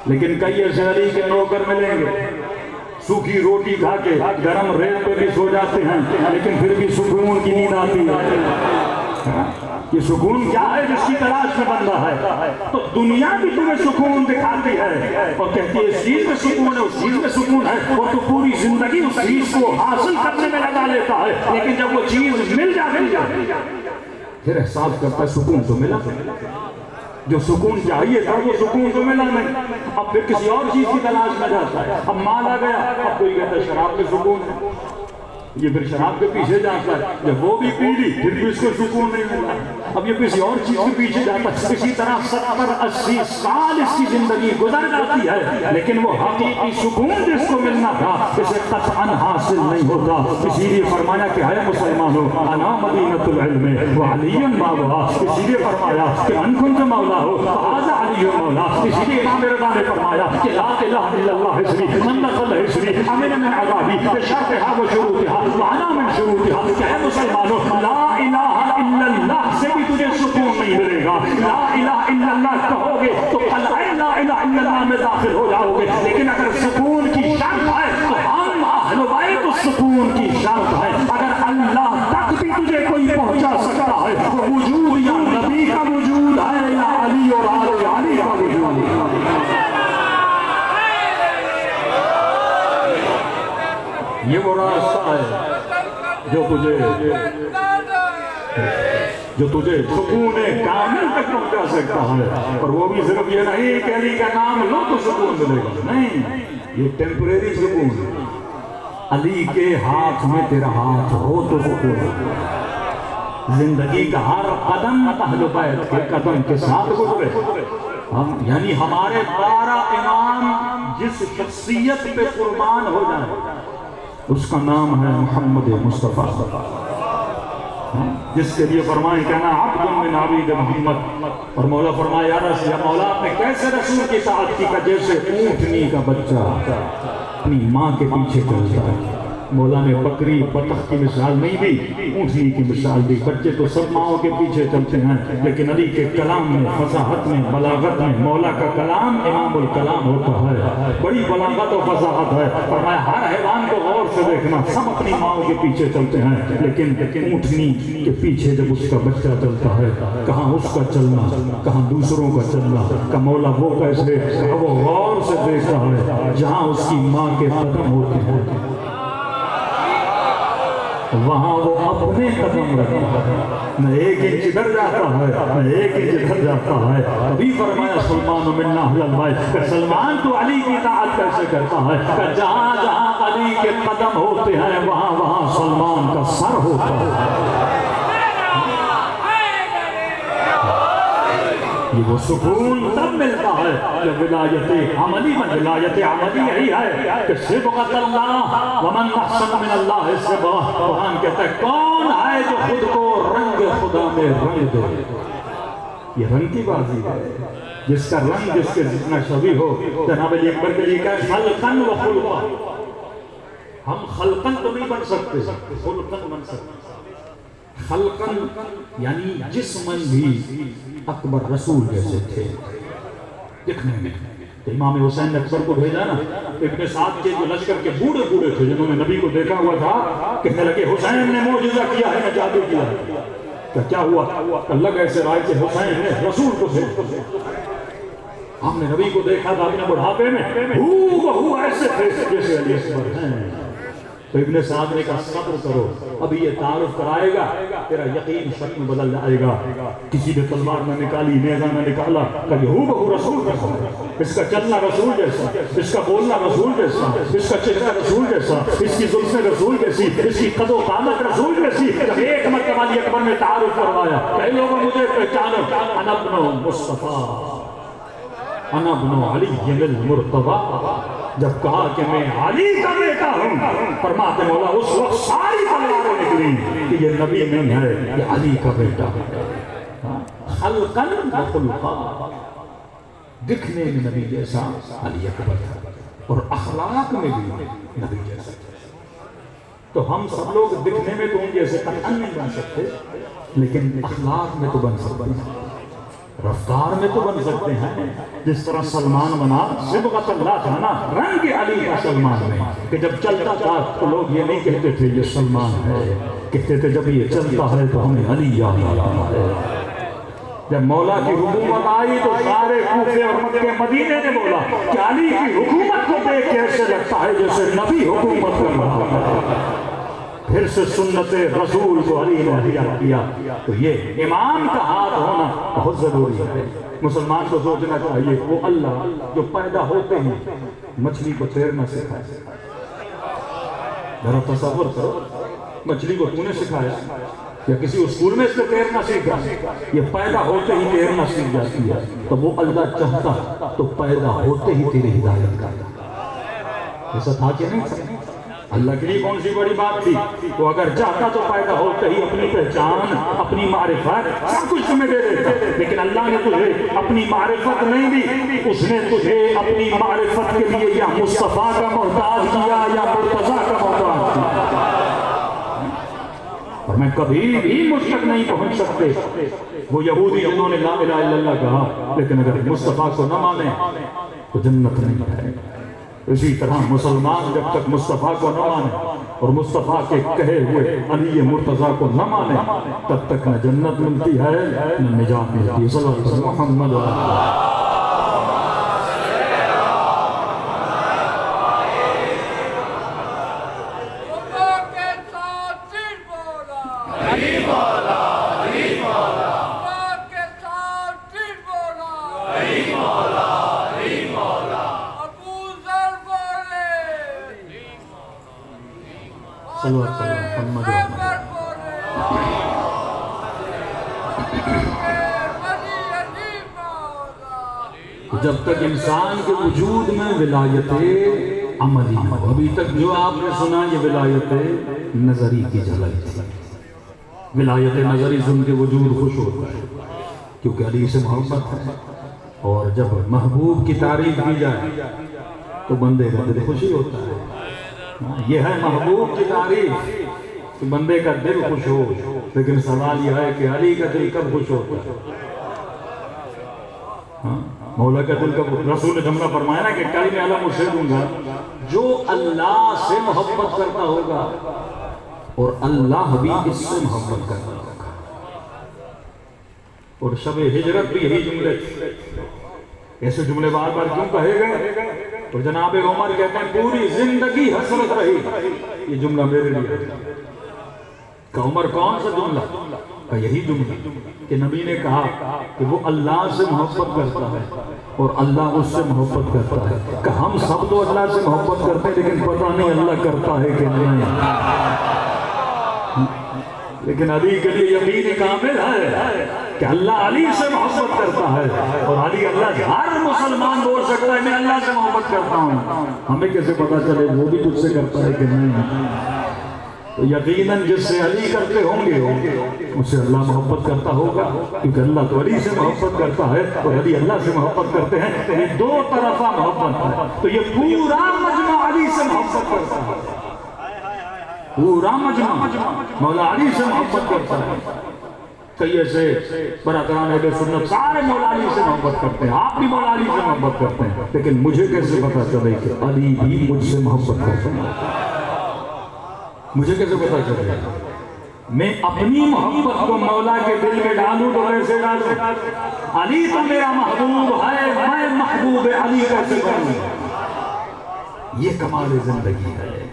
لیکن کئی ایسے علی کے نوکر ملیں گے، سوکھی روٹی کھا کے گرم ریت پہ بھی سو جاتے ہیں لیکن پھر بھی سکون کی نیند آتی ہے. یہ سکون کیا ہے جس کی تلاش میں بندہ ہے؟ تو دنیا بھی تمہیں سکون دکھاتی ہے اور کہتی ہے اس چیز میں سکون ہے، اس چیز میں سکون ہے، اور تو پوری زندگی اس چیز کو حاصل کرنے میں لگا لیتا ہے. لیکن جب وہ چیز مل جاتی ہے پھر احساس کرتا ہے سکون تو ملا، جو سکون چاہیے تھا وہ سکون تو ملا نہیں. اب پھر کسی اور چیز کی تلاش میں جاتا ہے. اب مال آ گیا، اب کوئی کہتا ہے شراب میں سکون ہے، یہ پھر شراب کے پیچھے جاتا ہے. جب وہ بھی پی لی پھر بھی اس کو سکون نہیں ملا، اب یہ کسی اور چیز کے پیچھے جاتا ہے. اسی طرح 70-80 سال اس کی زندگی گزر جاتی ہے لیکن وہ حقیقی سکون جس کو ملنا تھا اسے قطعاً حاصل نہیں ہوتا. اسی لیے فرمایا کہ اے مسلمانوں، انا مدینۃ العلم وعلی بابھا. اسی لیے فرمایا کہ ان کنت مولا ہو فہذا علی مولا. اسی لیے امام رضا نے فرمایا کہ لا الہ الا اللہ حسبی من دخل حسبی امن من عذابی بشرطہا وشروطہا وعنا من شروطہا. کہ اے مسلمانوں، لا الہ الا اللہ سے بھی تجھے سکون نہیں ملے گا. لا الہ الا اللہ کہو گے تو قلعہ لا الہ الا اللہ میں داخل ہو جاؤ گے. لیکن اگر سکون کی شرط ہے تو ہم اہل بیت السکون کی شرط ہے. اگر اللہ تک بھی تجھے کوئی پہنچا سکتا ہے تو وجود یا نبی کا وجود ہے یا علی اور آل علی کا وجود ہے. یہ وہ راستہ ہے جو تجھے سکون کامل تک پہنچا سکتا ہے. اور وہ بھی صرف یہ نہیں کہ علی کا نام لو تو سکون ملے گا، نہیں، یہ ٹیمپریری سکون ہے. علی کے ہاتھ میں تیرا ہاتھ ہو تو سکون ہے. زندگی کا ہر قدم اہل بیت کے قدم کے ساتھ گزرے. یعنی ہمارے 12 امام جس شخصیت پہ قربان ہو جائے اس کا نام ہے محمد مصطفیٰ، جس کے لیے فرمائیں کہنا عبد من عبید محمد. اور مولا فرمایا یا مولا آپ نے کیسے رسول کی اطاعت کی کہ جیسے اونٹنی کا بچہ اپنی ماں کے پیچھے چلتا ہے. مولا نے بکری بطخ کی مثال نہیں دی، اونٹنی کی مثال دی۔ بچے تو سب ماؤں کے پیچھے چلتے ہیں، لیکن علی کے کلام میں، فصاحت میں، بلاغت میں، مولا کا کلام امام الکلام ہوتا ہے، بڑی بلاغت و فصاحت ہے۔ فرمایا ہر حیوان کو غور سے دیکھنا، سب اپنی ماؤں کے پیچھے چلتے ہیں، لیکن اونٹنی کے پیچھے جب اس کا بچہ چلتا ہے، کہاں اس کا چلنا، کہاں دوسروں کا چلنا، کہ مولا وہ کیسے، وہ غور سے دیکھتا ہے جہاں اس کی ماں کے قدم ہوتے ہیں وہاں وہ اپنے قدم رکھتا ہے، نہ ایک انچ ادھر جاتا ہے نہ ایک انچ ادھر جاتا ہے۔ ابھی فرمایا سلمان منا اہل البیت، کہ سلمان تو علی کی اطاعت کیسے کرتا ہے، کہ جہاں جہاں علی کے قدم ہوتے ہیں وہاں وہاں سلمان کا سر ہوتا ہے۔ یہ وہ سکون تب ملتا ہے جب ولایت عملی میں، ولایت عملی یہی ہے کہ صبغۃ اللہ ومن احسن من اللہ صبغۃ۔ قرآن کہتا ہے کون ہے جو خود کو رنگ خدا میں رنگ دے، یہ رنگ کی بازی ہے، جس کا رنگ جس کے جتنا شبیہ ہو۔ جناب علی اکبر کے لیے کہا خلقاً و خلقاً، ہم خلقاً تو نہیں بن سکتے، خلقاً بن سکتے۔ خلقاً یعنی جسماً بھی اکبر رسول جیسے تھے دکھنے میں۔ تو امام حسین نے اکبر کو بھیجا نا، ابن سعد کے جو لشکر کے بوڑھے بوڑھے تھے جنہوں نے نبی کو دیکھا ہوا تھا، کہنے لگے حسین نے معجزہ کیا ہے، نہ جادو کیا ہے۔ کہ کیا ہوا؟ اللہ کیسے رائے کہ حسین نے رسول کو بھیجا، ہم نے نبی کو دیکھا تھا اپنے بڑھاپے میں، بہو ایسے تھے جیسے علی اکبر ہیں۔ تو ابن سعد نے کہا صبر کرو، ابھی یہ تعارف کرائے گا، تیرا یقین شک میں بدل جائے گا۔ کسی نے تلوار نہ نکالی، نیزہ نہ نکالا، کہ یہ بہو رسول جیسا، اس کا چلنا رسول جیسا، اس کا بولنا رسول جیسا، اس کا چہرہ رسول جیسا، اس کی زلفیں رسول جیسی، اس کی قد و قامت رسول جیسی۔ جب ایک مرتبہ علی اکبر نے تعارف کروایا کہ اے لوگوں مجھے پہچانو، انا ابن مصطفیٰ، انا ابن علی المرتضیٰ۔ جب کہا کہ میں علی کا بیٹا ہوں، فرماتے مولا اس وقت ساری تلواریں نکلی کہ یہ نبی نہیں ہے، یہ علی کا بیٹا ہے۔ خلقاً و خلقاً، دکھنے میں نبی جیسا علی اکبر تھا، اور اخلاق میں بھی نبی جیسا تھا۔ تو ہم سب لوگ دکھنے میں تو ان جیسے قطعاً نہیں بن سکتے، لیکن اخلاق میں تو بن سکتے ہیں، رفتار میں تو بن سکتے ہیں۔ جس طرح سلمان بنا، صبغۃ اللہ تھا نا، رنگ علی کا سلمان میں، کہ جب چلتا تھا تو لوگ یہ نہیں کہتے تھے یہ سلمان ہے، کہتے تھے جب یہ چلتا ہے تو ہمیں علی یاد آتا ہے۔ جب مولا کی حکومت آئی تو سارے کوفے اور مکے مدینے نے بولا کہ علی کی حکومت کو دیکھ کے ایسے لگتا ہے جیسے نبی حکومت کر رہا ہے۔ پھر سے سنت رسول کو علی نے اختیار کیا۔ تو یہ امام کا ہاتھ ہونا بہت ضروری ہے۔ مسلمان کو سوچنا چاہیے وہ اللہ جو پیدا ہوتے ہی مچھلی کو تیرنا سکھائے۔ ذرا تصور کرو، مچھلی کو تو نے سکھایا یا کسی اسکول میں اس کو تیرنا سیکھا، یہ پیدا ہوتے ہی تیرنا سیکھ جاتی ہے۔ تو وہ اللہ چاہتا تو پیدا ہوتے ہی تیری ہدایت کرتا۔ ایسا تھا کہ نہیں؟ اللہ کے لیے کون سی بڑی بات تھی؟ تو اگر چاہتا تو پیدا ہوتے ہی اپنی پہچان، اپنی معرفت سب کچھ تمہیں دے دیتا، لیکن اللہ نے تجھے اپنی معرفت نہیں دی، اس نے تجھے اپنی معرفت کے لیے یا مصطفیٰ کا محتاج کیا یا مرتضیٰ کا محتاج کیا۔ اور میں کبھی بھی مجھ تک نہیں پہنچ سکتے وہ یہودی جنہوں نے لا الہ الا اللہ کہا، لیکن اگر مصطفیٰ کو نہ مانے تو جنت نہیں ہے۔ اسی طرح مسلمان جب تک مصطفیٰ کو نہ مانے اور مصطفیٰ کے کہے ہوئے علی مرتضیٰ کو نہ مانے، تب تک نہ جنت ملتی ہے نہ نجات ملتی ہے۔ صلی اللہ علیہ وسلم محمد جب تک انسان کے وجود میں ولایت عملی ہو، ابھی تک جو آپ نے سنا یہ ولایت نظری کی جھلک تھی۔ ولایت نظری سن کے وجود خوش ہوتا ہے کیونکہ علی سے محبت ہے، اور جب محبوب کی تعریف کی جائے تو بندے کا دل خوشی ہوتا ہے۔ یہ ہے محبوب کی تعریف کہ بندے کا دل خوش ہو. لیکن سوال یہ ہے کہ علی کا دل کب خوش ہوتا ہے؟ مولا کا دل کب؟ رسول نے جملہ فرمایا نا کہ کل میں علم اسے دوں گا جو اللہ سے محبت کرتا ہوگا اور اللہ بھی اس سے محبت کرتا ہوگا. اور شب ہجرت بھی یہی جملے تھے. ایسے جملے بار بار کیوں کہے گئے؟ اور جناب عمر کہتے ہیں پوری زندگی حسرت رہی. یہ جملہ میرے لیے کہ عمر کون سا جملہ؟ کہ یہی جملہ کہ نبی نے کہا کہ وہ اللہ سے محبت کرتا ہے اور اللہ اس سے محبت کرتا ہے. کہ ہم سب تو اللہ سے محبت کرتے ہیں لیکن پتہ نہیں اللہ کرتا ہے کہ نہیں. لیکن علی کے لیے یقین کامل ہے کہ اللہ علی سے محبت کرتا ہے اور علی اللہ. ہر مسلمان بول سکتا ہے میں اللہ سے محبت کرتا ہوں. ہمیں کیسے پتا چلے وہ بھی تجھ سے کرتا ہے کہ نہیں؟ تو یقیناً جس سے علی کرتے ہوں گے اس سے اللہ محبت کرتا ہوگا کیونکہ اللہ تو علی سے محبت کرتا ہے اور علی اللہ سے محبت کرتے ہیں. تو یہ دو طرفہ محبت ہے. تو یہ پورا مجمع علی سے محبت کرتا ہے. پورا مجمع مولا علی سے محبت کرتا ہے. کئی ایسے برادران اہل سنت سارے مولا علی سے محبت کرتے ہیں. آپ بھی مولا علی سے محبت کرتے ہیں. لیکن مجھے کیسے پتا چلے کہ علی بھی مجھ سے محبت کرتا ہے؟ مجھے کیسے پتا چلے؟ میں اپنی محبت کو مولا کے دل میں ڈالوں تو ایسے ڈالوں علی تو میرا محبوب ہے میں محبوب علی کیسے بنوں؟ یہ کمال زندگی ہے.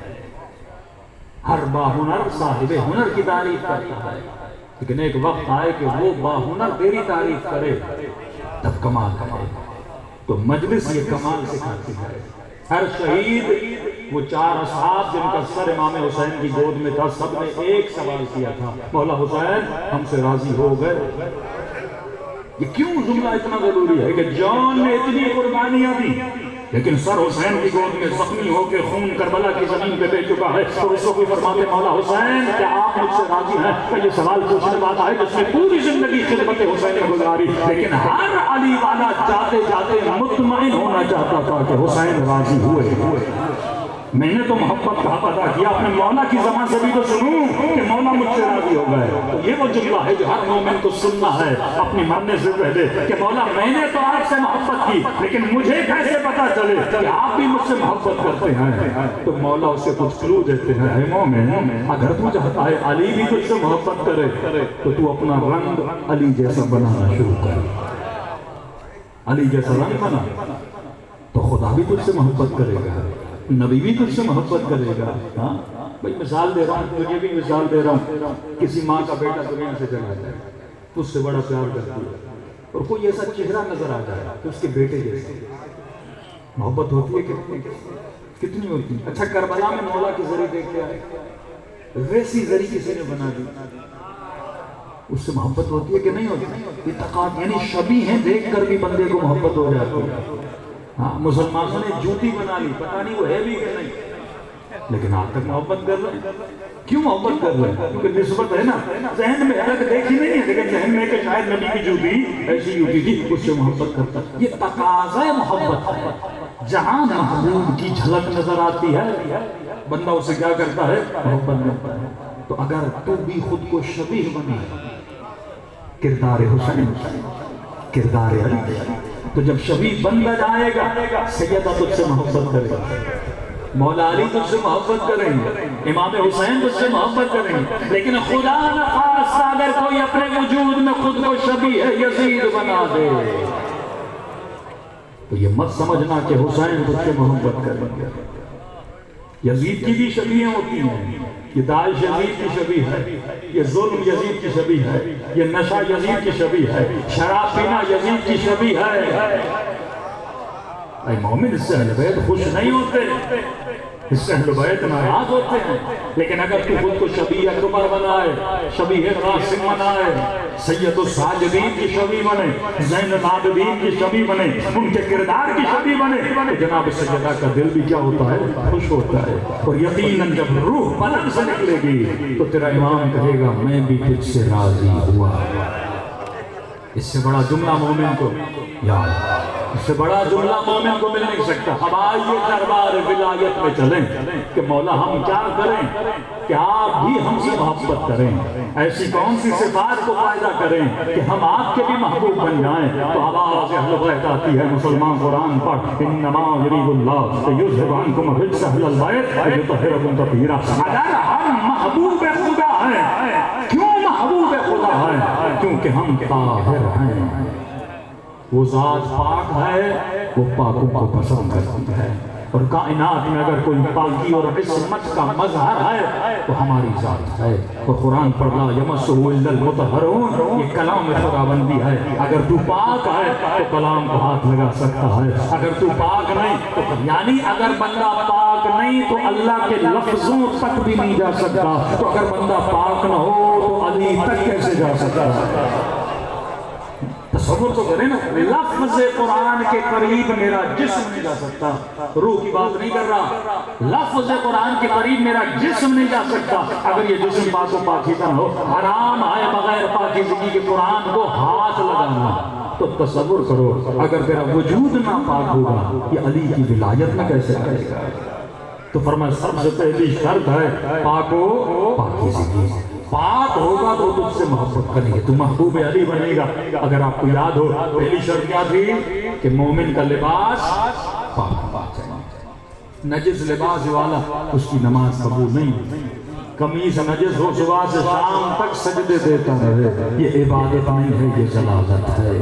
ہر باہنر صاحب ہنر کی تعریف کرتا ہے لیکن ایک وقت آئے کہ وہ باہنر تیری تعریف کرے تب کمال کرے. تو مجلس یہ کمال سکھاتی ہے. ہر شہید وہ 4 اصحاب جن کا سر امام حسین کی گود میں تھا سب نے ایک سوال کیا تھا مولا حسین ہم سے راضی ہو گئے. یہ کیوں جملہ اتنا ضروری ہے کہ جان نے اتنی قربانیاں دی لیکن سر حسین کی گود میں زخمی ہو کے خون کربلا کی زمین پہ بہ چکا ہے. تو اس کو بھی فرماتے مولا حسین کیا آپ مجھ سے راضی ہیں؟ کہ یہ سوال پوچھنے والا ہے جس نے پوری زندگی خدمت حسین گزاری لیکن ہر علی والا جاتے جاتے مطمئن ہونا چاہتا تھا کہ حسین راضی ہوئے. میں نے تو محبت کا حق ادا کیا اپنے مولا کی زبان سے بھی تو سنوں کہ مولا مجھ سے راضی ہو گئے. تو یہ وہ جملہ ہے جو ہر مومن کو سننا ہے اپنی مرنے سے پہلے کہ مولا میں نے تو آپ سے محبت کی لیکن مجھے کیسے پتا چلے کہ آپ بھی مجھ سے محبت کرتے ہیں؟ تو مولا اسے کچھ کلو دیتے ہیں. اے مومن اگر تو چاہتا ہے علی بھی تجھ سے محبت کرے تو تو اپنا رنگ علی جیسا بنانا شروع کر. علی جیسا رنگ بنا تو خدا بھی تجھ سے محبت کرے گا نبی بھی تجھ سے محبت کرے گا. ہاں بھائی مثال دے رہا ہوں تجھے بھی مثال دے رہا ہوں. کسی ماں کا بیٹا دنیا سے چلا جائے اس سے بڑا پیار کرتی ہے اور کوئی ایسا چہرہ نظر آ جائے کہ اس کے بیٹے جیسے محبت ہوتی ہے کتنی ہوتی ہے. اچھا کربلا میں مولا کی زری دیکھ کے آئے ویسی زری کسی نے بنا دی اس سے محبت ہوتی ہے کہ نہیں ہوتی؟ اتقاد یعنی شبیہ ہیں دیکھ کر بھی بندے کو محبت ہو جاتی ہے. ہاں مسلمانوں نے جوتی بنا لی پتہ نہیں وہ ہے بھی کہ نہیں لیکن آج تک محبت کر رہے ہیں. کیوں محبت کر رہے ہیں؟ کیونکہ نسبت ہے نا. ذہن میں حلق دیکھی نہیں ہے لیکن ذہن میں کہ شاید نبی کی جوتی ایسی جوتی تھی اس سے محبت کرتا. یہ تقاضا محبت ہے. جہاں محبوب کی جھلک نظر آتی ہے بندہ اسے کیا کرتا ہے؟ محبت کرتا ہے. تو اگر تو بھی خود کو شبیہ بنا کردار حسین کردار علی تو جب شبیہ بندہ جائے گا سیدہ تجھ سے محبت کرے گا مولا علی تجھ سے محبت کریں گے امام حسین تجھ سے محبت کریں گے. لیکن خدا نخواستہ اگر کوئی اپنے وجود میں خود کو شبیہ یزید بنا دے تو یہ مت سمجھنا کہ حسین تجھ سے محبت کریں گے. یزید کی بھی شبیہیں ہوتی ہیں. یہ داعش یزید کی شبیہ ہے یہ ظلم یزید کی شبیہ ہے یہ نشہ یزید کی شبیہ ہے شراب پینا یزید کی شبیہ ہے. اے مومن اس سے اہل بیت خوش نہیں ہوتے اس سے اہل بیت ناراض ہوتے ہیں. لیکن اگر تو خود کو شبیہ اکبر بنائے شبیہ قاسم بنائے سید الساجدین کی شبیہ بنے زین العابدین کی شبیہ بنے ان کے کردار کی شبیہ بنے تو جناب سیدہ کا دل بھی کیا ہوتا ہے؟ خوش ہوتا ہے. اور یقیناً جب روح بدن سے نکلے گی تو تیرا امام کہے گا میں بھی تجھ سے راضی ہوا. اس سے بڑا جملہ مومن کو یاد اس سے بڑا جملہ مومن کو مل نہیں سکتا. اب آئیے دربار ولایت میں چلیں کہ مولا ہم کیا کریں کہ آپ بھی ہم سے محبت کریں. ایسی کون سی صفات کو فائدہ کریں کہ ہم آپ کے بھی محبوب بن جائیں. تو آواز اہل بیت آتی ہے مسلمان قرآن پڑھ انما یرید اللہ لیذھب عنکم الرجس اہل البیت ویطہرکم تطہیرا. اگر ہم محبوب خدا ہیں, کیوں محبوب خدا ہیں؟ کیونکہ ہم طاہر ہیں. وہ ذات پاک ہے, وہ پاکوں کو پسند کرتی ہے. اور کائنات میں اگر کوئی پاکی اور عصمت کا مظہر ہے تو ہماری ذات ہے. اور قرآن پر لا یمسہ الا المطہرون, یہ کلام خدا بندی ہے. اگر تو پاک ہے تو کلام کو ہاتھ لگا سکتا ہے, اگر تو پاک نہیں تو یعنی اگر بندہ پاک نہیں تو اللہ کے لفظوں تک بھی نہیں جا سکتا. تو اگر بندہ پاک نہ ہو تو علی تک کیسے جا سکتا ہے؟ تصور تو کریں نا, لفظ قرآن کے قریب میرا جسم نہیں جا سکتا. روح کی بات نہیں کر رہا, لفظ قرآن کے قریب میرا جسم نہیں جا سکتا. اگر یہ جسم پاک و پاکیزہ ہو, حرام ہے بغیر پاکیزگی کے قرآن کو ہاتھ لگانا. تو تصور کرو اگر تیرا وجود نہ پاک ہوگا یہ علی کی ولایت میں کیسے آئے گا؟ تو فرمایا سب سے پہلی شرط ہے پاک و پاکیزگی. پاک ہوگا تو تجھ سے محبت کریں گے, تو محبوب علی بنے گا. اگر آپ کو یاد ہو پہلی شرط کیا تھی کہ مومن کا لباس پاک ہے. نجس لباس والا اس کی نماز قبول نہیں. قمیص نجس ہو صبح سے شام تک سجدے دیتا رہے, یہ عبادت نہیں ہے, یہ ضلالت ہے.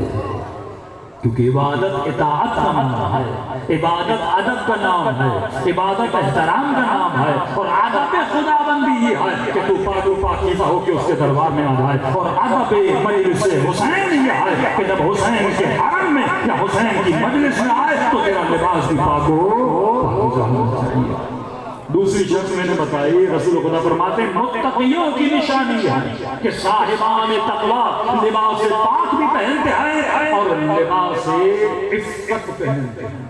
کیونکہ عبادت اطاعت کا نام ہے, عبادت ادب کا نام ہے, عبادت احترام کا نام ہے. اور ادب خدا بندی یہ ہے کہ تو پاک و پاکیزہ ہو کے اس کے دربار میں آ جائے. اور ادب مجلس حسین یہ ہے کہ جب حسین کے حرم میں یا حسین کی مجلس میں آئے تو تیرا لباس بھی پاک و پاکیزہ ہونا چاہیے. دوسری شرط میں نے بتائی, رسول خدا فرماتے ہیں متقیوں کی نشانی ہے کہ صاحبان تقوی لباس پاک بھی پہنتے ہیں اور لباس عفت پہنتے ہیں.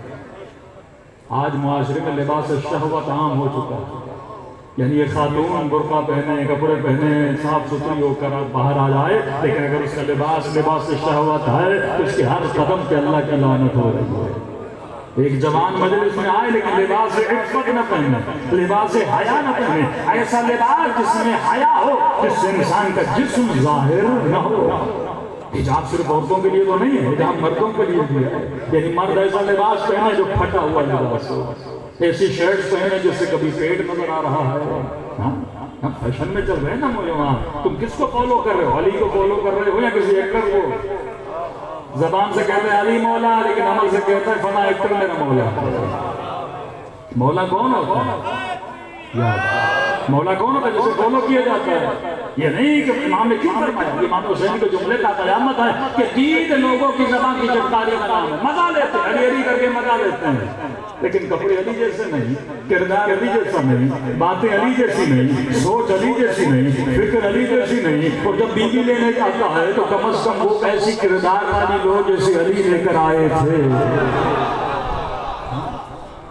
آج معاشرے میں لباس شہوت عام ہو چکا ہے. یعنی یہ خاتون برقع پہنے, کپڑے پہنے, صاف ستھری ہو کر باہر آ جائے, لیکن اگر اس کا لباس شہوت ہے تو اس کے ہر قدم پہ اللہ کی لعنت ہو رہی ہے. ایک جوان مجلس میں آئے لیکن لباس عفت نہ پہنے, لباس حیا نہ پہنے. ایسا لباس جس میں حیا ہو, جس سے انسان کا جسم ظاہر نہ ہو. حجاب صرف عورتوں کے لیے تو نہیں ہے, حجاب مردوں کے لیے بھی ہے. یعنی مرد ایسا لباس پہنے جو پھٹا ہوا لباس ہو, ایسی شرٹ پہنے جس سے کبھی پیٹ نظر آ رہا ہے. ہم فیشن میں چل رہے ہیں نا نوجوان. تم کس کو فالو کر رہے ہو, علی کو فالو کر رہے ہو یا کسی ایکٹر کو؟ زبان سے کہتے ہیں علی مولا, لیکن عمل سے کہتا ہے فلاں ایکٹر میرا مولا. مولا کون ہوتا ہے؟ مولا کون ہوتا ہے جسے فالو کیا جاتا ہے. یہ نہیں کہ امام نے کیوں فرمایا, امام حسین کے جملے کا قیامت ہے کہ دید لوگوں کی زبان کی جھٹکاری کا نام ہے. مزہ لیتے ہیں, علی علی کر کے مزہ لیتے ہیں, لیکن کپڑے علی جیسے نہیں, کردار علی جیسا نہیں, باتیں علی جیسی نہیں, سوچ علی جیسی نہیں, فکر علی جیسی نہیں. اور جب بیوی لینے جاتا ہے تو کم از کم وہ ایسی کردار والی لو جیسے علی لے کر آئے تھے.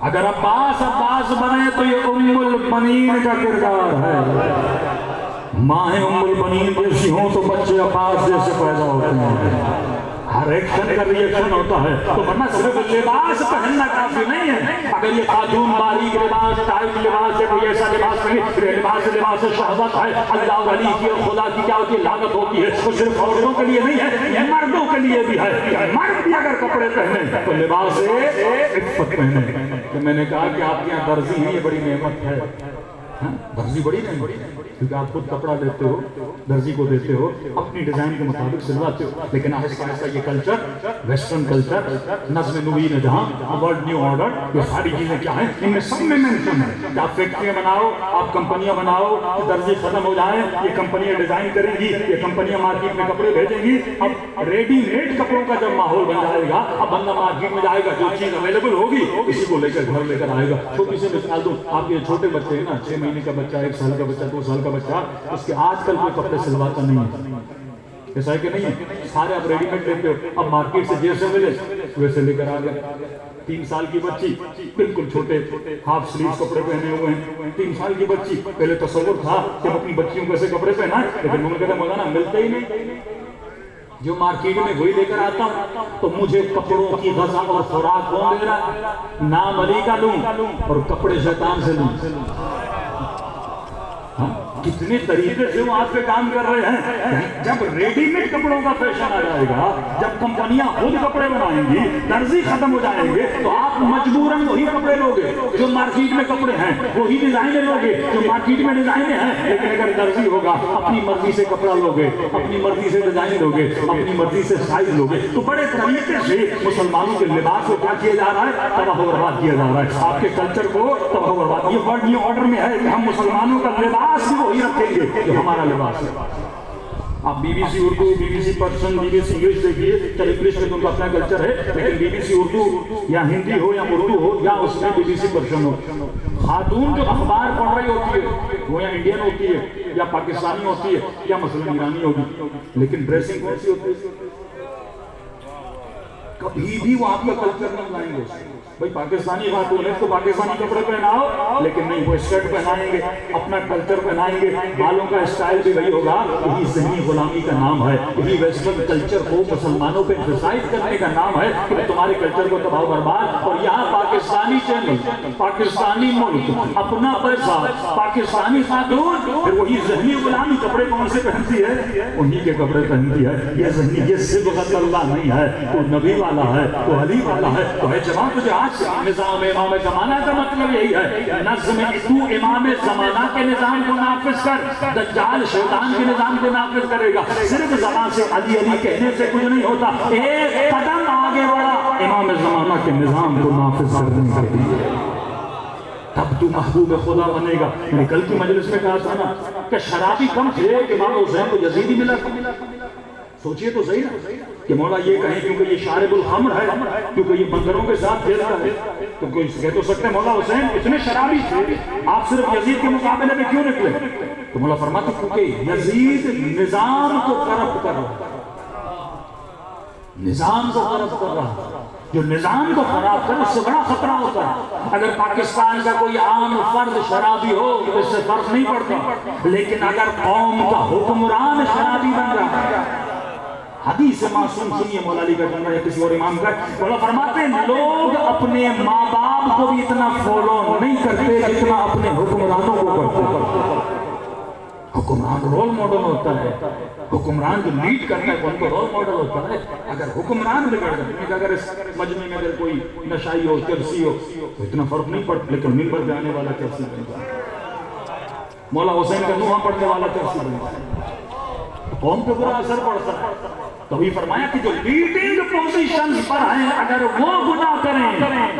اگر عباس بنے تو یہ ام البنین کا کردار ہے. ماں ام البنین جیسی ہوں تو بچے عباس جیسے پیدا ہوتے ہیں. ہر ایکشن کا ریئیکشن ہوتا ہے. تو ورنہ صرف لباس پہننا کافی نہیں ہے. اگر یہ خاتون باریک لباس, ٹائٹ لباس ہے, کوئی ایسا لباس نہیں, لباس شہوت ہے. اللہ اور علی کی اور خدا کی کیا ہوتی ہے لعنت ہوتی ہے. وہ صرف عورتوں کے لیے نہیں ہے, یہ مردوں کے لیے بھی ہے. مرد بھی اگر کپڑے پہنے تو لباس عفت پہنے. کہ میں نے کہا کہ آپ کے یہاں درزی ہیں, یہ بڑی نعمت ہے. درزی بڑی نعمت ہے کیونکہ آپ خود کپڑا لیتے ہو, درزی کو دیتے ہو, اپنی ڈیزائن کے مطابق سلواتے ہو. لیکن آہستہ آہستہ یہ کلچر, ویسٹرن کلچر, نظم نوین جہاں, ورلڈ نیو آرڈر, یہ ساری چیزیں کیا ہیں, ان میں سب میں مینشن ہے کہ آپ فیکٹریاں بناؤ, آپ کمپنیاں بناؤ, درزی ختم ہو جائیں, یہ کمپنیاں ڈیزائن کریں گی, یہ کمپنیاں مارکیٹ میں کپڑے بھیجیں گی. اب ریڈی میڈ کپڑوں کا جب ماحول بن جائے گا, اب بندہ مارکیٹ میں جائے گا, جو چیز اویلیبل ہوگی اسی کو لے کر گھر لے کر آئے گا. چھوٹی سی مثال دوں, آپ یہ چھوٹے بچے ہیں نا, 6 مہینے کا بچہ, 1 سال کا بچہ, 2 سال کا بچہ, اس کے آج کل کوئی کپڑے سلواتا نہیں ہے. ایسا ہے کہ نہیں ہے؟ سارے آپ ریڈی میڈ لیتے ہو. اب مارکیٹ سے جیسے ملے ویسے لے کر آ گئے. 3 سال کی بچی, بالکل چھوٹے ہاف سلیوز کپڑے پہنے ہوئے ہیں. 3 سال کی بچی, پہلے تصور تھا کہ اپنی بچیوں کو ایسے کپڑے پہنا ہے, لیکن انہوں نے کہا مولانا ملتے ہی نہیں. جو مارکیٹ میں وہی لے کر آتا ہوں، تو مجھے کپڑوں کی غذا اور خوراک کون دے رہا ہے؟ نام علی کا لوں اور کپڑے شیطان سے لوں۔ کتنے طریقے سے وہ آپ پہ کام کر رہے ہیں۔ جب ریڈی میڈ کپڑوں کا فیشن آ جائے گا، جب کمپنیاں خود کپڑے بنائیں گی، درزی ختم ہو جائیں گے، تو آپ مجبوراً وہی کپڑے لوگے جو مارکیٹ میں کپڑے ہیں، وہی ڈیزائنیں لوگے جو مارکیٹ میں ڈیزائنیں ہیں۔ لیکن اگر درزی ہوگا، اپنی مرضی سے کپڑا لوگے، اپنی مرضی سے ڈیزائن لوگے، اپنی مرضی سے سائز لوگے، تو بڑے طریقے سے مسلمانوں کے لباس کو کیا کیا جا رہا ہے؟ تباہ و برباد کیا جا رہا ہے۔ آپ کے کلچر کو تباہ و برباد۔ یہ ورڈ یہ آرڈر میں ہے کہ ہم مسلمانوں کا لباس بھی وہی رکھیں گے جو ہمارا لباس ہے۔ آپ B B C Urdu, B B C Persian, B B C English دیکھیے، چلے انگلش میں تو ان کا اپنا کلچر ہے، لیکن بی بی سی اردو یا ہندی ہو یا اردو ہو یا اس میں بی بی سی پرشین ہو، خاتون جو اخبار پڑھ رہی ہوتی ہے وہ یا انڈین ہوتی ہے یا پاکستانی ہوتی ہے یا مثلاً ایرانی ہوگی، لیکن ڈریسنگ کون سی ہوتی ہے؟ کبھی بھی وہ آپ کا کلچر نہیں لائیں گے۔ بھائی پاکستانی خاتون ہے تو پاکستانی کپڑے پہناؤ، لیکن نہیں، وہ اسکرٹ پہنائیں گے، اپنا کلچر پہنائیں گے، بالوں کا اسٹائل بھی وہی ہوگا۔ یہی ذہنی غلامی کا نام ہے، یہی ویسٹرن کلچر کو مسلمانوں پہ ایمفسائز کرنے کا نام ہے کہ تمہارے کلچر کو تباہ و برباد۔ اور یہاں پاکستانی چینل، پاکستانی ملک، اپنا پیسہ، پاکستانی خاتون، پھر وہی ذہنی غلامی کپڑے کون سے پہنتی ہے؟ انہی کے کپڑے پہنتی ہے۔ یہ ذہنی، یہ صبغت اللہ نہیں ہے، وہ نبی والا ہے، وہ علی والا ہے، وہ ہے جماعت تجھے آج سے نظام امام زمانہ کا مطلب یہی ہے۔ نظم تو امام زمانہ کے نظام کو نافذ کر، دجال شیطان کے نظام کو نافذ کرے گا۔ صرف زبان سے علی علی کہنے سے کچھ نہیں ہوتا، ایک قدم آگے بڑھا امام زمانہ کے نظام کو نافذ کرنے کے لیے، تب تو محبوب خدا بنے گا۔ میں نے کل کی مجلس میں کہا تھا نا کہ شرابی کم تھے کہ امام حسین کو یزید ہی ملا۔ سوچئے تو صحیح نا کہ مولا یہ کہیں کیونکہ یہ شارب الخمر ہے، کیونکہ یہ بندروں کے ساتھ کھیلتا ہے، تو کوئی کہہ تو سکتے ہیں مولا حسین اتنے شرابی تھے، آپ صرف یزید کے مقابلے میں کیوں نکلے؟ تو مولا فرماتے کیونکہ یزید نظام کو کرپٹ کر رہا، نظام کو کرپٹ کر رہا۔ جو نظام کو خراب کرے اس سے بڑا خطرہ ہوتا ہے۔ اگر پاکستان کا کوئی عام فرد شرابی ہو تو اس سے فرق نہیں پڑتا، لیکن اگر قوم کا حکمران شرابی بن رہا ہے، حدیث معصوم سنیے مولا علی کا جملہ یا کسی اور امام کا، مولا فرماتے ہیں لوگ اپنے ماں باپ کو بھی اتنا فالو نہیں کرتے جتنا اپنے حکمرانوں کو کرتے۔ حکمران رول ماڈل ہوتا ہے، حکمران جو لیڈ کرتا ہے ان کو رول ماڈل ہوتا ہے۔ اگر حکمران بگڑ جائے، اگر اس مجمع میں اگر کوئی نشائی ہو، چرسی ہو، تو اتنا فرق نہیں پڑتا، لیکن منبر پہ آنے والا چرسی بن جائے، مولا حسین کا نوحہ پڑھنے والا چرسی بن جائے، قوم پہ برا اثر پڑتا ہے۔ تبھی فرمایا کہ جو لیڈنگ پوزیشن پر ہیں اگر وہ گناہ کریں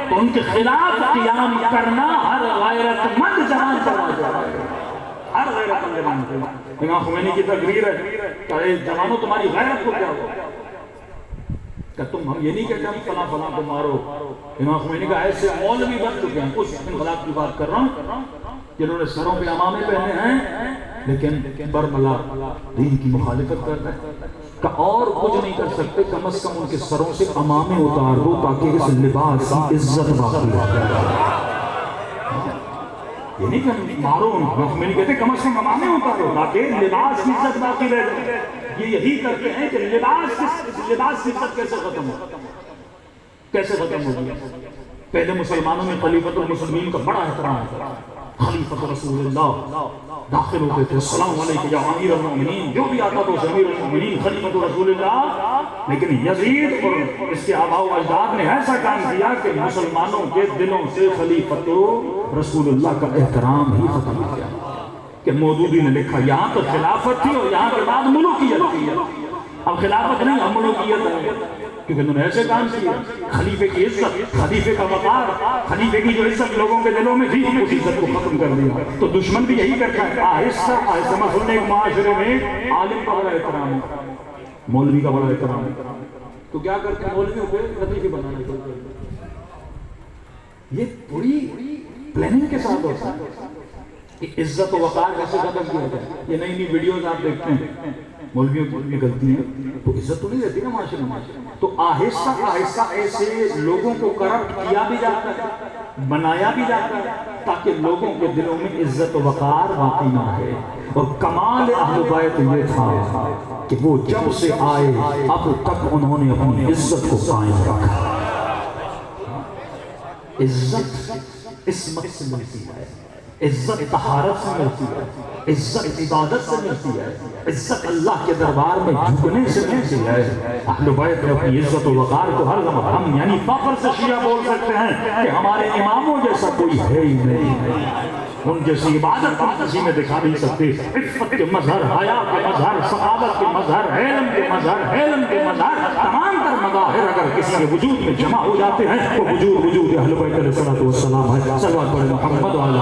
تو ان کے خلاف قیام کرنا ہر غیرت مند جوان کا واجب ہے، ہر غیرت مند جوان کا۔ امام خمینی کی تقریر ہے کہ اے جوانوں تمہاری غیرت کو کیا ہو کہ تم، ہم یہ نہیں کہتے ہم فلاں فلاں کو مارو۔ امام خمینی کا ایسے مولوی بن چکے ہیں، اس انقلاب کی بات کر رہا ہوں جنہوں نے سروں پہ امامے پہنے ہیں لیکن برملا دین کی مخالفت کر رہے ہیں کہ اور کچھ نہیں کر سکتے، کم از کم ان کے سروں سے امامے اتار دو تاکہ اس لباس کی عزت باقی رہے۔ یہ نہیں کہ مارو ان کو، میں نہیں کہتے کم از کم امامے اتارو تاکہ لباس کی عزت باقی رہے۔ یہ یہی کرتے ہیں کہ لباس کی عزت کیسے ختم ہو، کیسے ختم ہوگی۔ پہلے مسلمانوں میں خلیفۃ المسلمین کا بڑا احترام تھا، خلیفۃ رسول اللہ داخل ہوتے تھے، السلام علیکم یا امیر المؤمنین، جو بھی آتا تو امیر المؤمنین خلیفۃ رسول اللہ۔ لیکن یزید اور اس کے آباء و اجداد نے ایسا کام کیا کہ مسلمانوں کے دلوں سے خلیفۃ رسول اللہ کا احترام ہی ختم ہو گیا۔ کہ مودودی نے لکھا یہاں تو خلافت تھی اور یہاں کے بعد ملوکیت تھی، اب خلافت نہیں اب ملوکیت ہے، کیونکہ انہوں نے ایسے کام کیا۔ خلیفے کی عزت، خلیفے کا وقار، خلیفے کی جو عزت لوگوں کے دلوں میں تھی اس عزت کو ختم کر دیا۔ تو دشمن بھی یہی کرتا ہے، آہستہ آہستہ مثلاً ایک معاشرے میں عالم کا بڑا احترام ہے، مولوی کا بڑا احترام ہے، تو کیا کرتے ہیں مولویوں کو خلیفے بنانے کے لیے۔ یہ پوری پلاننگ کے ساتھ ہوتا ہے کہ عزت و وقار کیسے ختم کیا جائے۔ یہ نئی نئی ویڈیوز آپ دیکھتے ہیں مولویوں کی غلطی ہیں تو عزت تو نہیں رہتی نا معاشرے میں، تو آہستہ آہستہ ایسے لوگوں کو کرپٹ کیا بھی جاتا ہے، بنایا بھی جاتا ہے تاکہ لوگوں کے دلوں میں عزت و وقار باقی نہ رہے۔ اور کمال اہل بیت یہ تھا کہ وہ جب سے آئے اب تک انہوں نے اپنی عزت کو قائم رکھا. عزت عصمت سے ملتی ہے، عزت طہارت سے ملتی ہے، عزت عبادت سے ملتی ہے، عزت اللہ کے دربار میں جھکنے سے ملتی ہے. اہل بیت نے اپنی عزت و وقار کو ہر لمحہ ہم یعنی فخر سے شیعہ بول سکتے ہیں کہ ہمارے اماموں جیسا کوئی ہے ہی نہیں. ان جیسی عبادت ہم کسی میں دکھا نہیں سکتے. عفت کے مظہر، حیا کے مظہر، سخاوت کے مظہر، علم کے مظہر، حلم کے مظہر، تمام تر مظاہر اگر کسی کے وجود میں جمع ہو جاتے ہیں تو وجود اہل بیت علیہ الصلوۃ والسلام ہے. صلوات پڑھیں محمد وعلی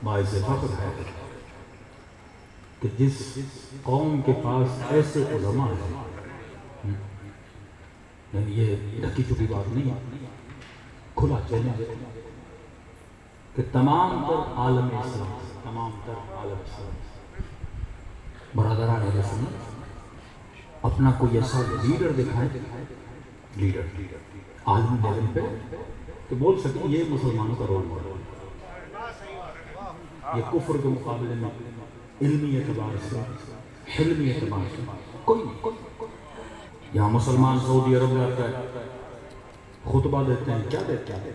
باعث فخر ہے کہ جس قوم کے پاس ایسے علماء ہیں، یعنی یہ ڈھکی چھپی بات نہیں، کھلا چیلنج کہ تمام تر عالم اسلام برادران اہل سنت اپنا کوئی ایسا لیڈر دکھائے، لیڈر عالمی لیول پہ کہ بول سکیں یہ مسلمانوں کا رول ماڈل، یہ کفر کے مقابلے میں علمی اعتبار سے، حلمی اعتبار سے کوئی نہیں. یہاں مسلمان سعودی عرب جاتا ہے، خطبہ دیتے ہیں، کیا دیتے ہیں؟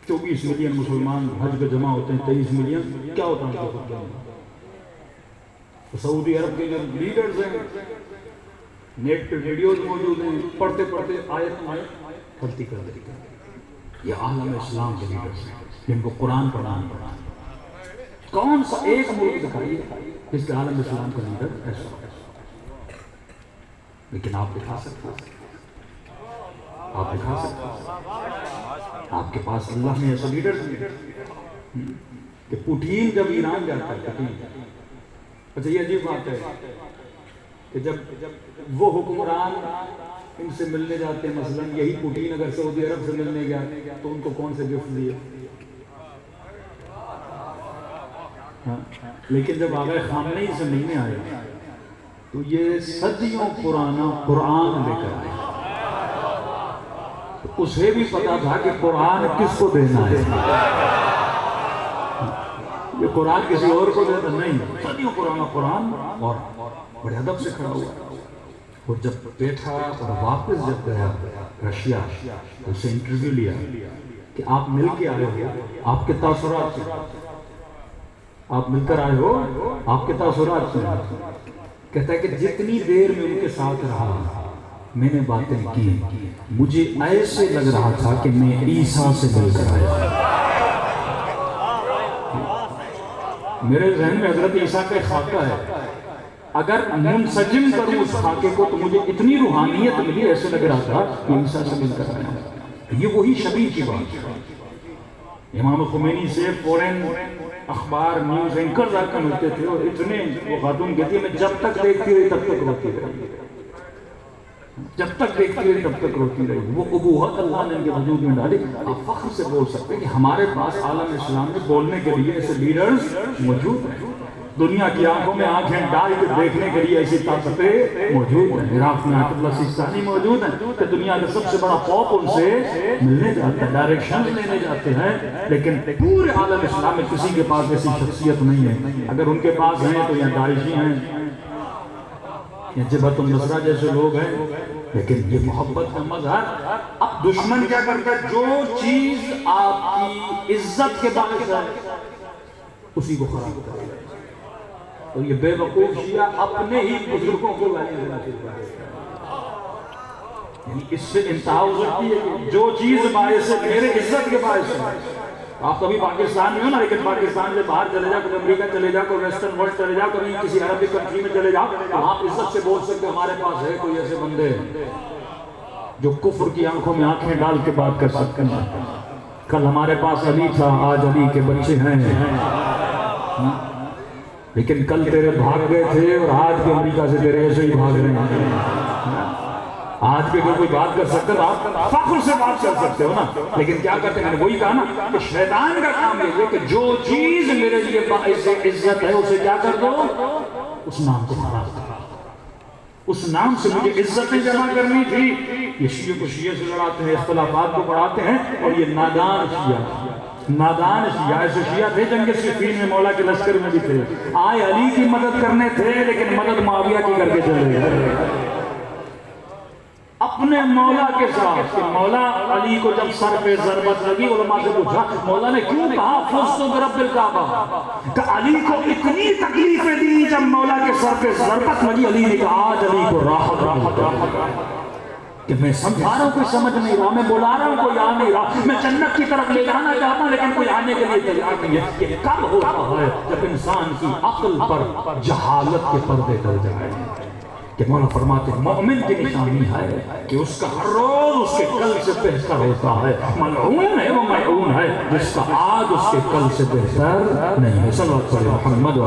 24 ملین مسلمان حج پہ جمع ہوتے ہیں، 23 ملین کیا ہوتا ہے ان کے خطبہ میں؟ سعودی عرب کے جو لیڈرز ہیں نیٹ پہ ویڈیوز موجود ہیں، پڑھتے پڑھتے آیت پھلتی کر دیتے ہیں. یہ عالم اسلام کے لیڈرز ہیں جن کو قرآن پڑھانا. کون سا ایک ملک دکھائیے جس کے عالم اسلام کا لیڈر ایسا ہے؟ لیکن آپ دکھا سکتے ہیں، آپ دکھا سکتے ہیں. آپ کے پاس اللہ نے ایسا لیڈر ہیں کہ پوٹین جب ایران جاتا ہے، پوٹین، اچھا یہ عجیب بات ہے کہ جب وہ حکمران ان سے ملنے جاتے ہیں، مثلا یہی پوٹین اگر سعودی عرب سے ملنے گیا تو ان کو کون سے گفٹ دیے؟ لیکن جب آقا خامنہ ہی سے ملنے آئے تو یہ صدیوں پرانا قرآن لے کر آئے. اسے بھی پتا تھا کہ قرآن کس کو دینا ہے، یہ قرآن کسی اور کو دینا نہیں. صدیوں پرانا قرآن، اور بڑے ادب سے کھڑا ہوا. اور جب بیٹھا اور واپس جب گیا رشیا تو اسے انٹرویو لیا کہ آپ مل کے آئے ہو، آپ کے تاثرات سے، آپ مل کر آئے ہو، آپ کے تاثرات سے. کہتا ہے کہ جتنی دیر میں ان کے ساتھ رہا میں نے باتیں کی، مجھے ایسے لگ رہا تھا کہ میں عیسیٰ سے مل کر آیا. میرے ذہن میں حضرت عیسیٰ کا خاکہ ہے، اگر منسجم کروں اس خاکے کو تو مجھے اتنی روحانیت ملی، ایسے لگ رہا تھا کہ عیسیٰ سے مل کر آیا. یہ وہی شبیہ کی بات ہے. امام خمینی سے فورن اخبار نیوز اینکر جا کر ملتے تھے اور اتنے وہ خاتون کہتی ہے میں جب تک دیکھتی رہی تب تک روتی رہی، جب تک دیکھتی رہی تب تک روتی رہی. وہ ابوہت اللہ نے ان کے وجود میں ڈالی. آپ فخر سے بول سکتے ہیں کہ ہمارے پاس عالم اسلام میں بولنے کے لیے ایسے لیڈرز موجود ہیں. دنیا کی آنکھوں میں آنکھیں ڈال کے دیکھنے کے لیے ایسی طاقتیں موجود ہیں. عراق میں آیت اللہ سیستانی موجود ہیں کہ دنیا کا سب سے بڑا پوپ ان سے ملنے جاتے ہیں، ڈائریکشن لینے جاتے ہیں. لیکن پورے عالم اسلام میں کسی کے پاس ایسی شخصیت نہیں ہے. اگر ان کے پاس ہیں تو یا داعشی ہیں یا جبہت النصرہ جیسے لوگ ہیں. لیکن یہ محبت کا مظہر. اب دشمن کیا کرتا ہے؟ جو چیز آپ کی عزت کے باعث ہے اسی کو خراب کرتا ہے. تو یہ بے وقوف شیعہ اپنے ہی بزرگوں کو گالی دینا چاہتا ہے. یعنی اس سے انتہا ہو سکتی ہے کہ جو چیز باعث ہے میرے عزت کے باعث ہے آپ کبھی پاکستان میں ہو نا، لیکن پاکستان سے باہر چلے جاؤ، کبھی امریکہ چلے جاؤ، کبھی ویسٹرن ورلڈ چلے جاؤ، کبھی کسی عربک کنٹری میں چلے جاؤ، تو آپ عزت سے بول سکتے ہمارے پاس ہے کوئی ایسے بندے جو کفر کی آنکھوں میں آنکھیں ڈال کے بات کر سکتے ہیں. کل ہمارے پاس علی تھا، آج علی کے بچے ہیں، لیکن کل تیرے بھاگ گئے تھے اور آج کے امریکہ سے تیرے ایسے ہی بھاگ رہے ہیں. آج بھی کوئی بات کر سکتے ہو، آپ فخر سے بات کر سکتے ہو نا، لیکن کیا کرتے ہیں؟ میں نے وہی کہا نا کہ شیطان کا کام یہ ہے کہ جو چیز میرے لیے باعث عزت ہے اسے کیا کر دو، اس نام کو خراب کر دو. اس نام سے مجھے عزتیں جمع کرنی تھی. یہ شیعہ کو شیعہ سے لڑاتے ہیں، اختلافات کو بڑھاتے ہیں، اور یہ نادان شیعہ ایسے شیعہ تھے جنگ صفین میں مولا کے لشکر میں بھی تھے، آئے علی کی مدد کرنے تھے لیکن مدد معاویہ کی کر کے چلے گئے اپنے مولا کے ساتھ. کہ مولا علی کو جب سر پہ ضربت لگی، علماء سے پوچھا مولا نے کیوں کہا فزت برب الکعبہ، کہ علی کو اتنی تکلیفیں دی جب مولا کے سر پہ ضربت لگی. علی نے کہا آج علی کو راحت کہ میں سمجھا رہا ہوں کوئی سمجھ نہیں رہا، میں بلا رہا ہوں کوئی آ نہیں رہا، میں جنت کی طرف لے جانا چاہتا ہوں لیکن کوئی آنے کے لیے تیار نہیں ہے. یہ کب ہوتا ہے؟ جب انسان کی عقل پر جہالت کے پردے ڈل جائے. کہ مولا فرماتے ہیں مومن کی نشانی ہے کہ اس کا ہر روز اس کے کل سے بہتر ہوتا ہے. ملعون ہے وہ ملعون ہے جس کا آج اس کے کل سے بہتر نہیں ہے. صلی اللہ علیہ محمد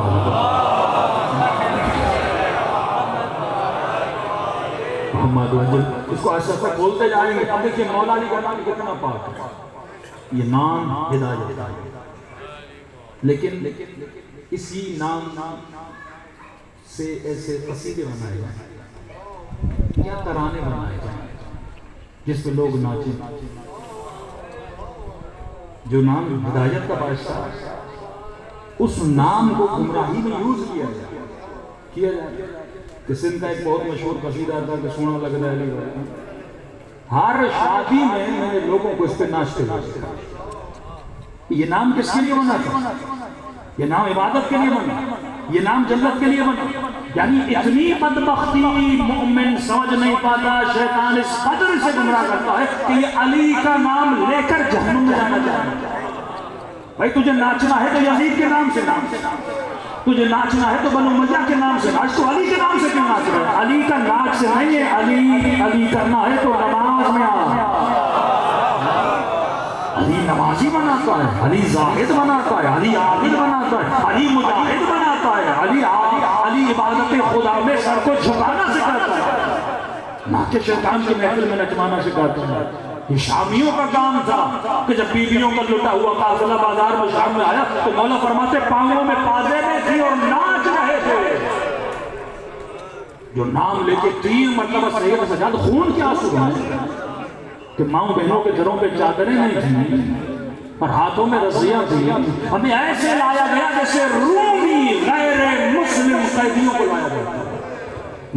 محمد وجل. اس کو ایسا ایسا بولتے جائیں گے. اب دیکھیے مولا علی کا نام کتنا پاک ہے. یہ نام ہدایت ہے، لیکن اسی نام سے ایسے قصیدے بنائے جائیں یا ترانے بنائے جائیں جس پہ لوگ ناچیں. جو نام ہدایت کا باعث تھا اس نام کو گمراہی میں یوز کیا جائے. کہ سندھ کا ایک بہت مشہور قصیدہ تھا کہ سونا لگ رہا ہے، ہر شادی میں میں نے لوگوں کو اس پہ ناچتے ہوئے. یہ نام کس کے لیے بنا تھا؟ یہ نام عبادت کے لیے بنا، یہ نام جنت کے لیے بنا. یعنی اتنی بدبختی مومن سمجھ نہیں پاتا، شیطان اس قدر سے گمراہ کرتا ہے کہ یہ علی کا نام لے کر جہنم میں جانا چاہتا ہے. بھائی تجھے ناچنا ہے تو یزید کے نام سے ناچ، تجھے ناچنا ہے تو بنو امیہ کے نام سے ناچ، تو علی کے نام سے کیوں ناچ رہا ہے؟ علی کا ناچ سے نہیں ہے. علی کرنا ہے تو نماز میں علی نمازی بناتا ہے، علی زاہد بناتا ہے، علی عابد بناتا ہے، علی مجاہد بناتا ہے، علی عبادت خدا میں سر کو جھکانا سکھاتا ہے، نہ کہ شیطان کی محفل میں نچوانا سکھاتا ہے. یہ شامیوں کا کام تھا کہ جب بیویوں کا لٹا ہوا قافلہ بازار میں شام میں آیا تو مولا فرماتے پاؤں میں پازیبیں تھی اور ناچ رہے تھے. جو نام لے کے 3 مرتبہ سید سجاد خون کے آنسو بہائے کہ ماؤں بہنوں کے گھروں پہ چادریں نہیں تھیں اور ہاتھوں میں رضیاں تھیں. ہمیں ایسے لایا گیا جیسے رومی غیر مسلم قیدیوں کو لایا گیا.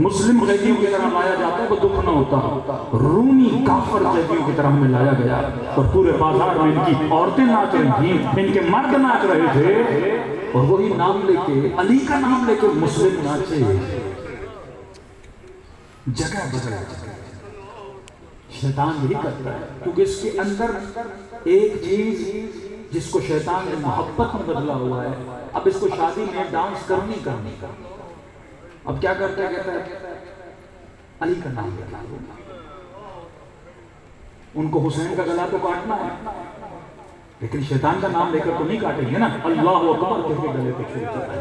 مسلم قیدیوں کی طرح لایا جاتا ہے وہ دکھ نہ ہوتا، رومی کافر قیدیوں کی طرح ہمیں لایا گیا. اور پورے بازار میں ان کی عورتیں ناچ رہی تھیں، ان کے مرد ناچ رہے تھے، اور وہی نام لے کے علی کا نام لے کے مسلم ناچے. جگہ بدل شیطان یہی کرتا ہے کیونکہ اس کے اندر ایک چیز جس کو شیطان نے محبت میں بدلا ہوا ہے. اب اس کو شادی میں ڈانس کرنی اب کیا کرتا ہے؟ کہتا ہے علی کا نام لیتا ہے. ان کو حسین کا گلا تو کاٹنا ہے لیکن شیطان کا نام لے کر تو نہیں کاٹیں گے نا. اللہ اکبر کہہ کے گلے پہ چھوڑ دیتا ہے.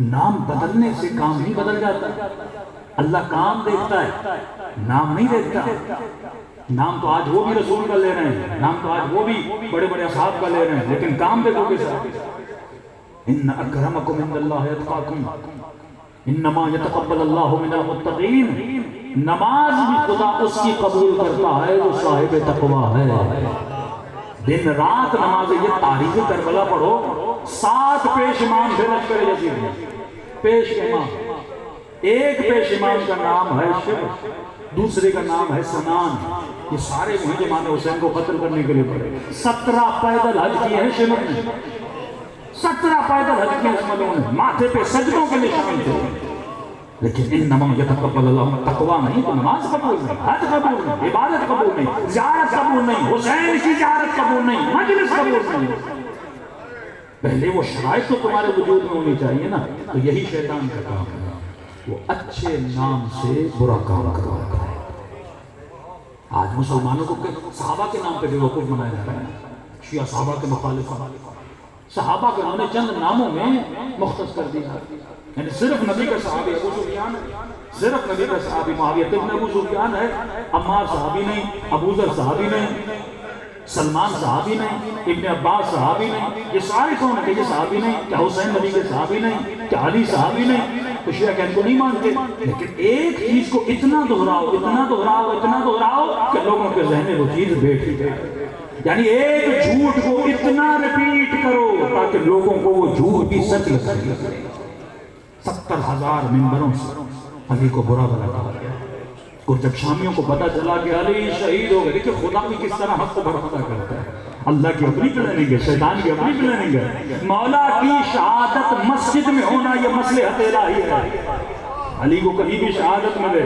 نام بدلنے سے کام نہیں بدل جاتا. اللہ کام دیکھتا ہے، نام نہیں دیکھتا. نام تو آج وہ بھی رسول کا لے رہے ہیں، نام تو آج وہ بھی بڑے بڑے اصحاب کا لے رہے ہیں، لیکن کام دیکھو کے ساتھ. ان اکرمکم عند اللہ اتقاکم انما یتقبل اللہ من المتقین. نماز بھی خدا اس کی قبول کرتا ہے جو صاحب تقویٰ ہے. دن رات نماز. یہ تاریخ کربلا پڑھو، 7 پیش امام تھے لشکر یزید میں. پیش امام، ایک پیش امام کا نام ہے شبر، دوسرے کا نام ہے سنان. یہ سارے وہیں امام حسین کو قتل کرنے کے لیے پڑے. 17 پیدل حج کیے ہیں شبر نے، 17 پیدل حج کیے ہیں شبر نے. ماتھے پہ سجدوں کے نشان تھے. لیکن انما یتقبل اللہ تقوی نہیں تو نماز قبول نہیں، حج قبول نہیں، عبادت قبول نہیں، زیارت قبول نہیں، حسین کی زیارت قبول نہیں، مجلس قبول نہیں۔ پہلے وہ شرائط تو تمہارے وجود میں ہونی چاہیے نا۔ تو یہی شیطان کا کام ہے، وہ اچھے نام سے برا کام کرواتا ہے۔ آج مسلمانوں کو صحابہ کے نام پہ بیوقوف بنایا جاتا ہے، شیعہ صحابہ کے مخالف، صحابہ کے انہوں نے چند ناموں میں مختص کر دیا، یعنی صرف نبی کا صحابی ابو سفیان ہے، صرف نبی کا صحابی معاویہ ابن ابو سفیان ہے، عمار صحابی نہیں، ابو ذر صحابی نہیں، سلمان صحابی نہیں، ابن عباس صحابی نہیں، یہ سارے کون ہیں کہ یہ صحابی نہیں؟ کیا حسین نبی کے صحابی نہیں؟ کیا علی صحابی نہیں؟ تو شیعہ کہ ان کو نہیں مانتے، لیکن ایک چیز کو اتنا دہراؤ، اتنا دہراؤ، اتنا دہراؤ کہ لوگوں کے ذہن میں وہ چیز بیٹھ جائے، یعنی ایک جھوٹ کو اتنا ریپیٹ کرو تاکہ لوگوں کو وہ جھوٹ بھی سچ لگے۔ 70,000 ممبروں سے علی کو برا بلا کہا گیا، اور جب شامیوں کو پتا چلا کہ علی شہید ہو گئے، دیکھیں خدا بھی کس طرح حق کو برپا کرتا ہے، اللہ کی اپنی پلاننگ ہے، شیطان کی اپنی پلاننگ ہے۔ مولا کی شہادت مسجد میں ہونا یہ مصلحت الہی ہے۔ علی کو کہیں بھی شہادت ملے،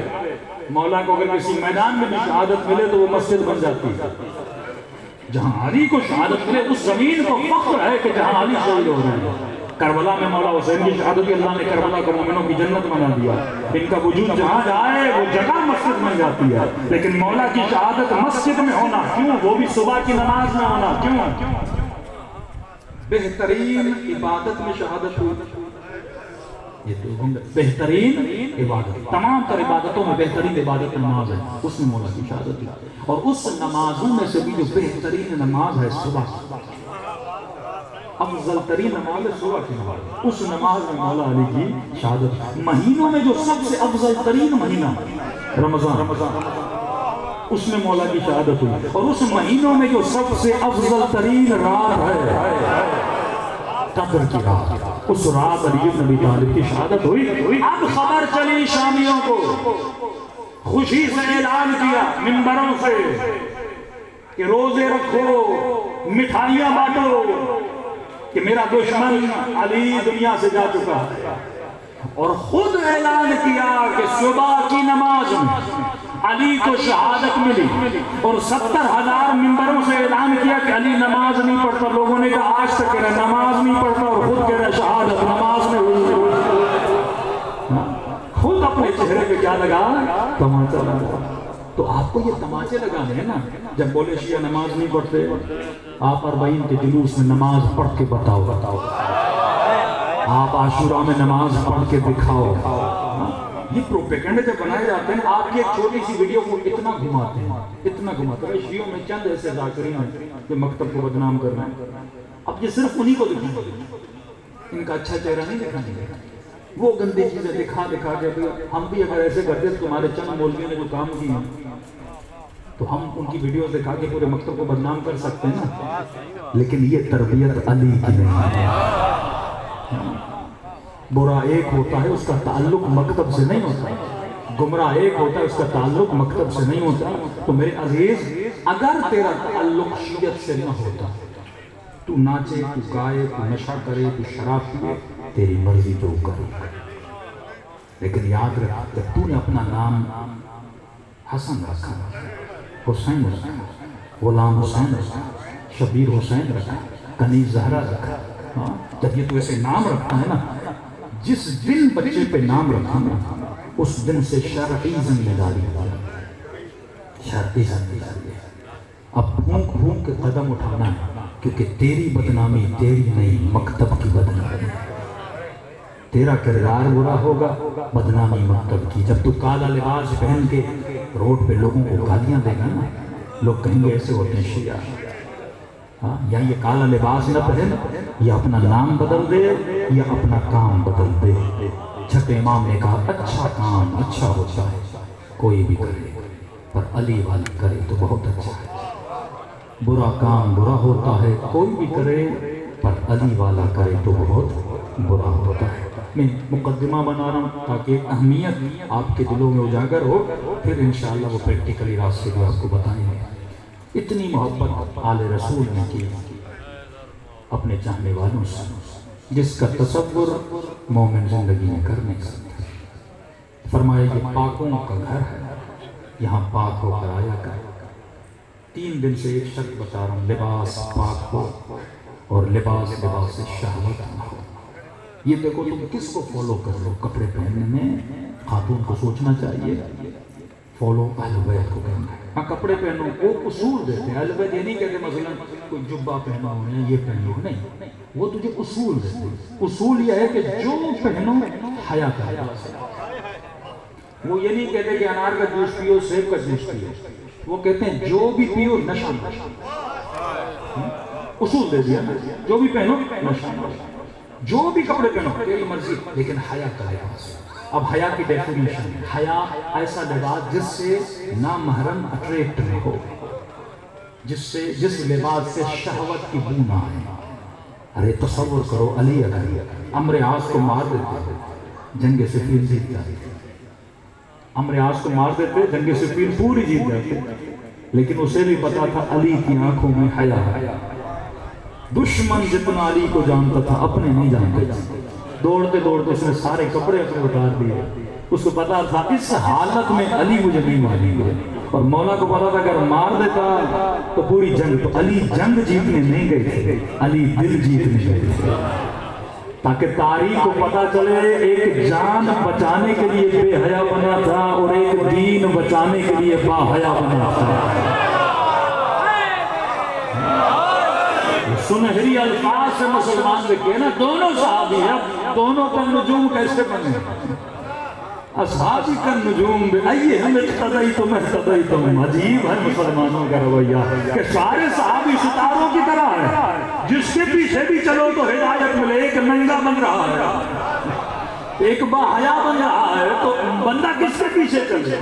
مولا کو اگر کسی میدان میں بھی شہادت ملے تو وہ مسجد بن جاتی ہے۔ جہاں علی کو شہادت ملے اس زمین کو فخر ہے کہ جہاں علی شہید ہو رہے ہیں۔ کربلا میں مولا حسین کی شہادت، اللہ نے کربلا کو مومنوں کی جنت بنا دیا، ان کا وجود جہاں جائے وہ جگہ مسجد بن جاتی ہے۔ لیکن مولا کی شہادت مسجد میں ہونا کیوں؟ وہ بھی صبح کی نماز میں ہونا کیوں؟ بہترین عبادت میں شہادت ہوئی، یہ تو بہترین عبادت، تمام تر عبادتوں میں بہترین عبادت نماز ہے، اس میں مولا کی شہادت ہوئی، اور اس نمازوں میں سے بھی جو بہترین نماز ہے صبح، افضل ترین نماز ہے صبح کی نماز، اس نماز میں مولا علی کی شہادت۔ مہینوں میں جو سب سے افضل ترین مہینہ رمضان، اس میں مولا کی شہادت ہوئی، اور اس مہینوں میں جو سب سے افضل ترین رات ہے قدر کی رات، اس رات علی بن ابی طالب کی شہادت ہوئی۔ اب خبر چلی شامیوں کو، خوشی سے اعلان کیا منبروں سے کہ روزے رکھو، مٹھائیاں بانٹو، کہ میرا دشمن علی دنیا سے جا چکا ہے، اور خود اعلان کیا کہ صبح کی نماز میں علی کو شہادت ملی، اور 70,000 ممبروں سے اعلان کیا کہ علی نماز نہیں پڑھتا۔ لوگوں نے کہا آج تک کہہ رہا نماز نہیں پڑھتا، اور خود کہہ رہا شہادت نماز میں ہوئی۔ خود اپنے چہرے پہ کیا لگا؟ تماچا لگا۔ تو آپ کو یہ تماچے لگانے ہیں نا، جب بولے شیعہ نماز نہیں پڑھتے، آپ 40 کے جلوس میں نماز پڑھ کے بتاؤ، آپ عاشورہ میں نماز پڑھ کے دکھاؤ۔ یہ پروپیگنڈا جب بنائے جاتے ہیں، آپ کی ایک چھوٹی سی ویڈیو کو اتنا گھماتے ہیں، اتنا گھماتے ہیں۔ شیعوں میں چند ایسے ذاکرین ہیں جو مکتب کو بدنام کر رہے ہیں، اب یہ صرف انہی کو دکھائیں گے، ان کا اچھا چہرہ نہیں دکھائیں گے، وہ گندی چیزیں دکھا کے۔ ہم بھی اگر ایسے کرتے تو تمہارے چند مولویوں نے جو کام کیے ہیں تو ہم ان کی ویڈیوز دکھا کے پورے مکتب کو بدنام کر سکتے ہیں نا، لیکن یہ تربیت علی کی نہیں ہے۔ برا ایک ہوتا ہے، اس کا تعلق مکتب سے نہیں ہوتا، گمراہ ایک ہوتا ہے، اس کا تعلق مکتب سے نہیں ہوتا۔ تو میرے عزیز، اگر تیرا تعلق شیعت سے نہ ہوتا، تو ناچے، تو گائے، تو نشہ کرے، تو شراب پیے، تیری مرضی جو کرے، لیکن یاد رکھ جب تو نے اپنا نام حسن رکھا، حسین رکھا، غلام حسین رکھا، شبیر حسین رکھا، کنیز زہرا رکھا، جب یہ تو ایسے نام رکھتا ہے نا، جس دن بچے پہ نام رکھا نا، اس دن سے شرعی ذمہ داری ہے، شرعی ذمہ داری ہے۔ اب پھونک پھونک کے قدم اٹھانا ہے، کیونکہ تیری بدنامی تیری نہیں، مکتب کی بدنامی ہے۔ تیرا کردار برا ہوگا، بدنامی مکتب کی۔ جب تو کالا لباس پہن کے روڈ پہ لوگوں کو گالیاں دے گا نا، لوگ کہیں گے ایسے ہوتے ہیں شیعہ، یا یہ کالا لباس نہ پہن، یا اپنا نام بدل دے یا اپنا کام بدل دے۔ چھٹے امام نے کہا اچھا کام اچھا ہوتا ہے کوئی بھی کرے، پر علی والی کرے تو بہت اچھا ہے۔ برا کام برا ہوتا ہے کوئی بھی کرے، پر علی والا کرے تو بہت برا ہوتا ہے۔ میں مقدمہ بنا رہا ہوں تاکہ اہمیت آپ کے دلوں میں اجاگر ہو، پھر انشاءاللہ وہ پریکٹیکلی راستے بھی آپ کو بتائیں گے۔ اتنی محبت آل رسول نے کی اپنے چاہنے والوں سے، جس کا تصور مومن زندگی میں کر نہیں سکتا۔ فرمایا یہ پاکوں کا گھر ہے، یہاں پاک ہو کر آیا کر۔ 3 دن سے ایک شرط بتا رہا ہوں، لباس پاک ہو اور لباس شہوت نہ ہو۔ یہ دیکھو تم کس کو فالو کر رہے ہو؟ کپڑے پہننے میں خاتون کو سوچنا چاہیے فالو اہل بیت کو کرنا ہے۔ ہاں کپڑے پہنو، وہ اصول دیتے ہیں۔ اہل بیت یہ نہیں کہتے مثلا کوئی جبہ پہنا ہو یا یہ پہنو، نہیں، وہ تجھے اصول دیتے ہیں۔ اصول یہ ہے کہ جو پہنو حیا کرے۔ وہ یہ نہیں کہتے کہ انار کا جوس پیو، سیب کا جوس پیو، وہ کہتے ہیں جو بھی پیو نشہ نہ ہو۔ اصول دے دیا، جو بھی پہنو نشہ نہ ہو، جو بھی کپڑے پہنو تیری مرضی، لیکن حیا کا لباس۔ اب حیا کی ڈیفینیشن ہے، حیا ایسا لباس جس سے نامحرم اٹریکٹ نہ ہو، جس لباس سے شہوت کی بو نہ آئے۔ ارے تصور کرو، علی اگر عمرو عاص کو مار دیتے جنگ صفین جیت جاتے، عمرو عاص کو مار دیتے جنگ صفین پوری جیت جاتے، لیکن اسے بھی پتا تھا علی کی آنکھوں میں حیا ہے۔ دشمن جتنا علی کو جانتا تھا اپنے نہیں جانتے تھے۔ دوڑتے دوڑتے اس نے سارے کپڑے اپنے اتار دیے، اس کو پتا تھا اس حالت میں علی مجھے نہیں ماریں گے، اور مولا کو پتا تھا اگر مار دیتا تو پوری جنگ، تو علی جنگ جیتنے نہیں گئے تھے، علی دل جیتنے گئے تھے، تاکہ تاریخ کو پتا چلے ایک جان بچانے کے لیے بے حیا بنا تھا اور ایک دین بچانے کے لیے با حیا بنا تھا۔ سنہری الفاظ سے مسلمان لکھے نا، دونوں صحابی ہیں، دونوں کا نجوم کیسے بنے؟ اصحابی کا نجوم بھی آئیے ہم اقتدیتم اقتدیتم۔ عجیب ہے مسلمانوں کا رویہ کہ سارے صحابی ستاروں کی طرح ہے، جس کے پیچھے بھی چلو تو ہدایت ملے۔ ایک ننگا بن رہا ہے، ایک با حیا بن رہا ہے، تو بندہ کس کے پیچھے چلے؟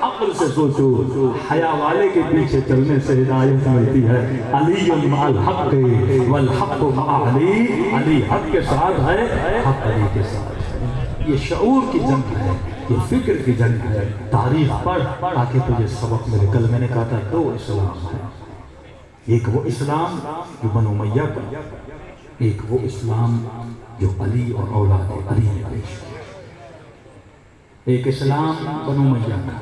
عقل سے سوچو، حیا والے کے پیچھے چلنے سے ہدایت ملتی ہے۔ علی مع الحق والحق مع علی، علی حق کے ساتھ ہے، حق علی کے ساتھ ہے۔ یہ شعور کی جنگ ہے، یہ فکر کی جنگ ہے۔ تاریخ پڑھ تاکہ تجھے سبق ملے۔ کل میں نے کہا تھا 2 اسلام ہیں، ایک وہ اسلام جو بنو امیہ کا، ایک وہ اسلام جو علی اور اولاد علی نے پیش کیا۔ ایک اسلام بنو امیہ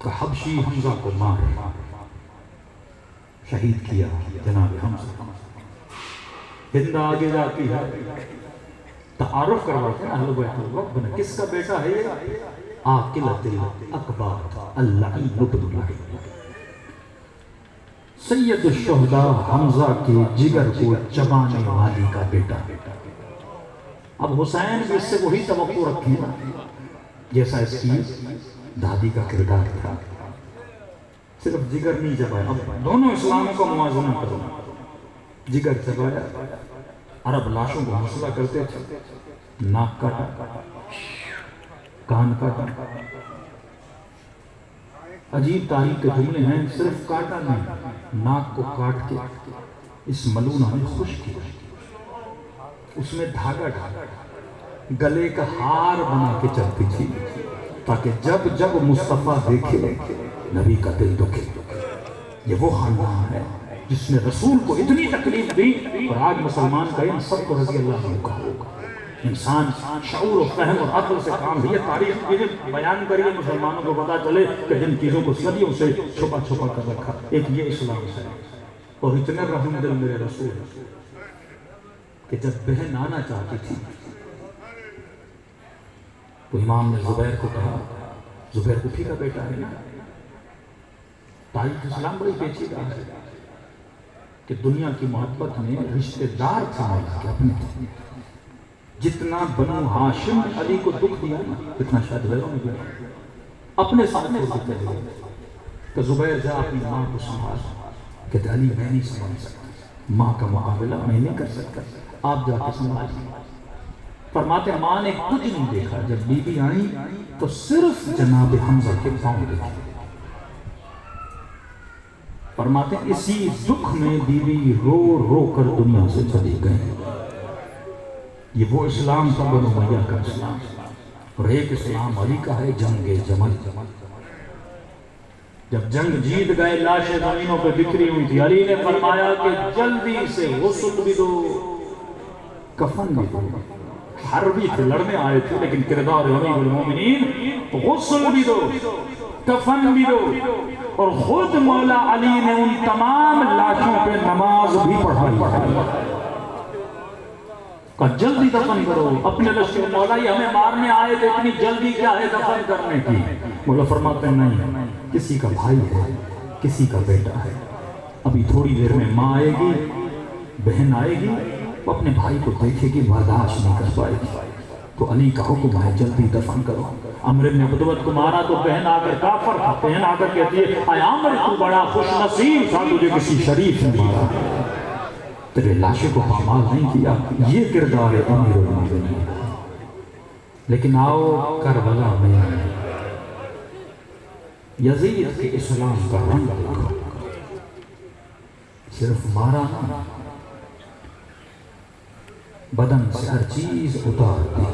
کا حبشی حمزہ کو مار شہید کیا جناب حمزہ۔ ہند آگے جاتی ہے، تعارف کرواتے ہیں اہل بیت الوقت بنا، کس کا بیٹا ہے یہ؟ عاقلۃ الاقباط اللعین بن لعین، سید الشہداء حمزہ کے جگر کو چبانے والی کا بیٹا۔ اب حسین بھی اس سے وہی توقع رکھیں نا جیسا اس کی دادی کا کردار تھا، صرف جگر نہیں چبایا۔ اب دونوں اسلاموں کا موازنہ کرو، جگر چبایا، عرب لاشوں کو حوصلہ کرتے تھے، ناک کاٹا، کان کاٹا۔ عجیب تاریخ کے جملے ہیں، صرف کاٹا نہیں، ناک کو کاٹ کے اس ملونہ نے خشک کیا، اس میں دھاگا ڈالا، گلے کا ہار بنا کے چلتی تھی تاکہ جب جب مصطفیٰ دیکھے نبی کا دل دکھے۔ یہ وہ خاندان ہے جس نے رسول کو اتنی تکلیف دی، اور آج مسلمان کا ان سب کو رضی اللہ عنہ کا ہوگا۔ انسان شعور و فہم اور عقل سے کام ہے۔ یہ تاریخ چیزیں بیان کریے مسلمانوں کو پتا چلے کہ جن چیزوں کو صدیوں سے چھپا چھپا کر رکھا، ایک یہ اسلام ہے۔ اور اتنے رحم دل میرے رسول کہ جب بہن آنا چاہتی تھی تو امام نے زبیر کو کہا، زبیر اٹھی کا بیٹا ہے نا۔ تاریخ اسلام بڑی پیچیدہ ہے کہ دنیا کی محبت میں رشتہ دار تھا کہ اپنے تھے۔ جتنا بنو ہاشم علی کو دکھ دیا نا، اتنا شاید غیروں نے دیا۔ اپنے سامنے سے کہہ کہ زبیر جا اپنی ماں کو سنبھال، کہتے علی میں نہیں سنبھال سکتا، ماں کا مقابلہ میں نہیں کر سکتا، آپ جا کے سنبھال۔ فرماتے ماں نے کچھ نہیں دیکھا، جب بی بی آئی تو صرف جناب حمزہ کے پاؤں دیکھے۔ فرماتے اسی دکھ میں بی بی رو رو کر دنیا سے چلی گئی۔ یہ وہ اسلام تھا بنو امیہ کا اسلام، اور ایک اسلام علی کا ہے جنگ جمل۔ جب جنگ جیت گئے، لاشیں زمینوں پہ بکھری ہوئی تھی، علی نے فرمایا کہ جلدی سے غسل بھی دو، کفن بھی دو، حربی تھے، لڑنے آئے تھے، لیکن کردار امیر المومنین غسل بھی دو، کفن بھی دو، اور خود مولا علی نے ان تمام لاشوں پہ نماز بھی پڑھائی، کہا جلدی دفن کرو اپنے لشکر، مولا یہ ہمیں مارنے آئے تھے، اتنی جلدی کیا ہے دفن کرنے کی؟ مولا فرماتے ہیں نہیں، کسی کا بھائی ہے، کسی کا بیٹا ہے، ابھی تھوڑی دیر میں ماں آئے گی، بہن آئے گی، وہ اپنے بھائی کو دیکھے گی، برداشت نہیں کر پائے گی، تو علی کا حکم ہے جلدی دفن کرو۔ عمر بن عبدوت کو مارا تو بہن آ کر کافر تھا، بہن آ کر کہتی ہے اے عمر تو بڑا خوش نصیب تھا، تجھے کسی شریف نے مارا، تیرے لاشے کو پامال نہیں کیا۔ یہ کردار امیر المومنین۔ لیکن آؤ کربلا میں یزید کے اسلام کا رنگ دیکھو، صرف مارا نہ، بدن سے ہر چیز اتار دی،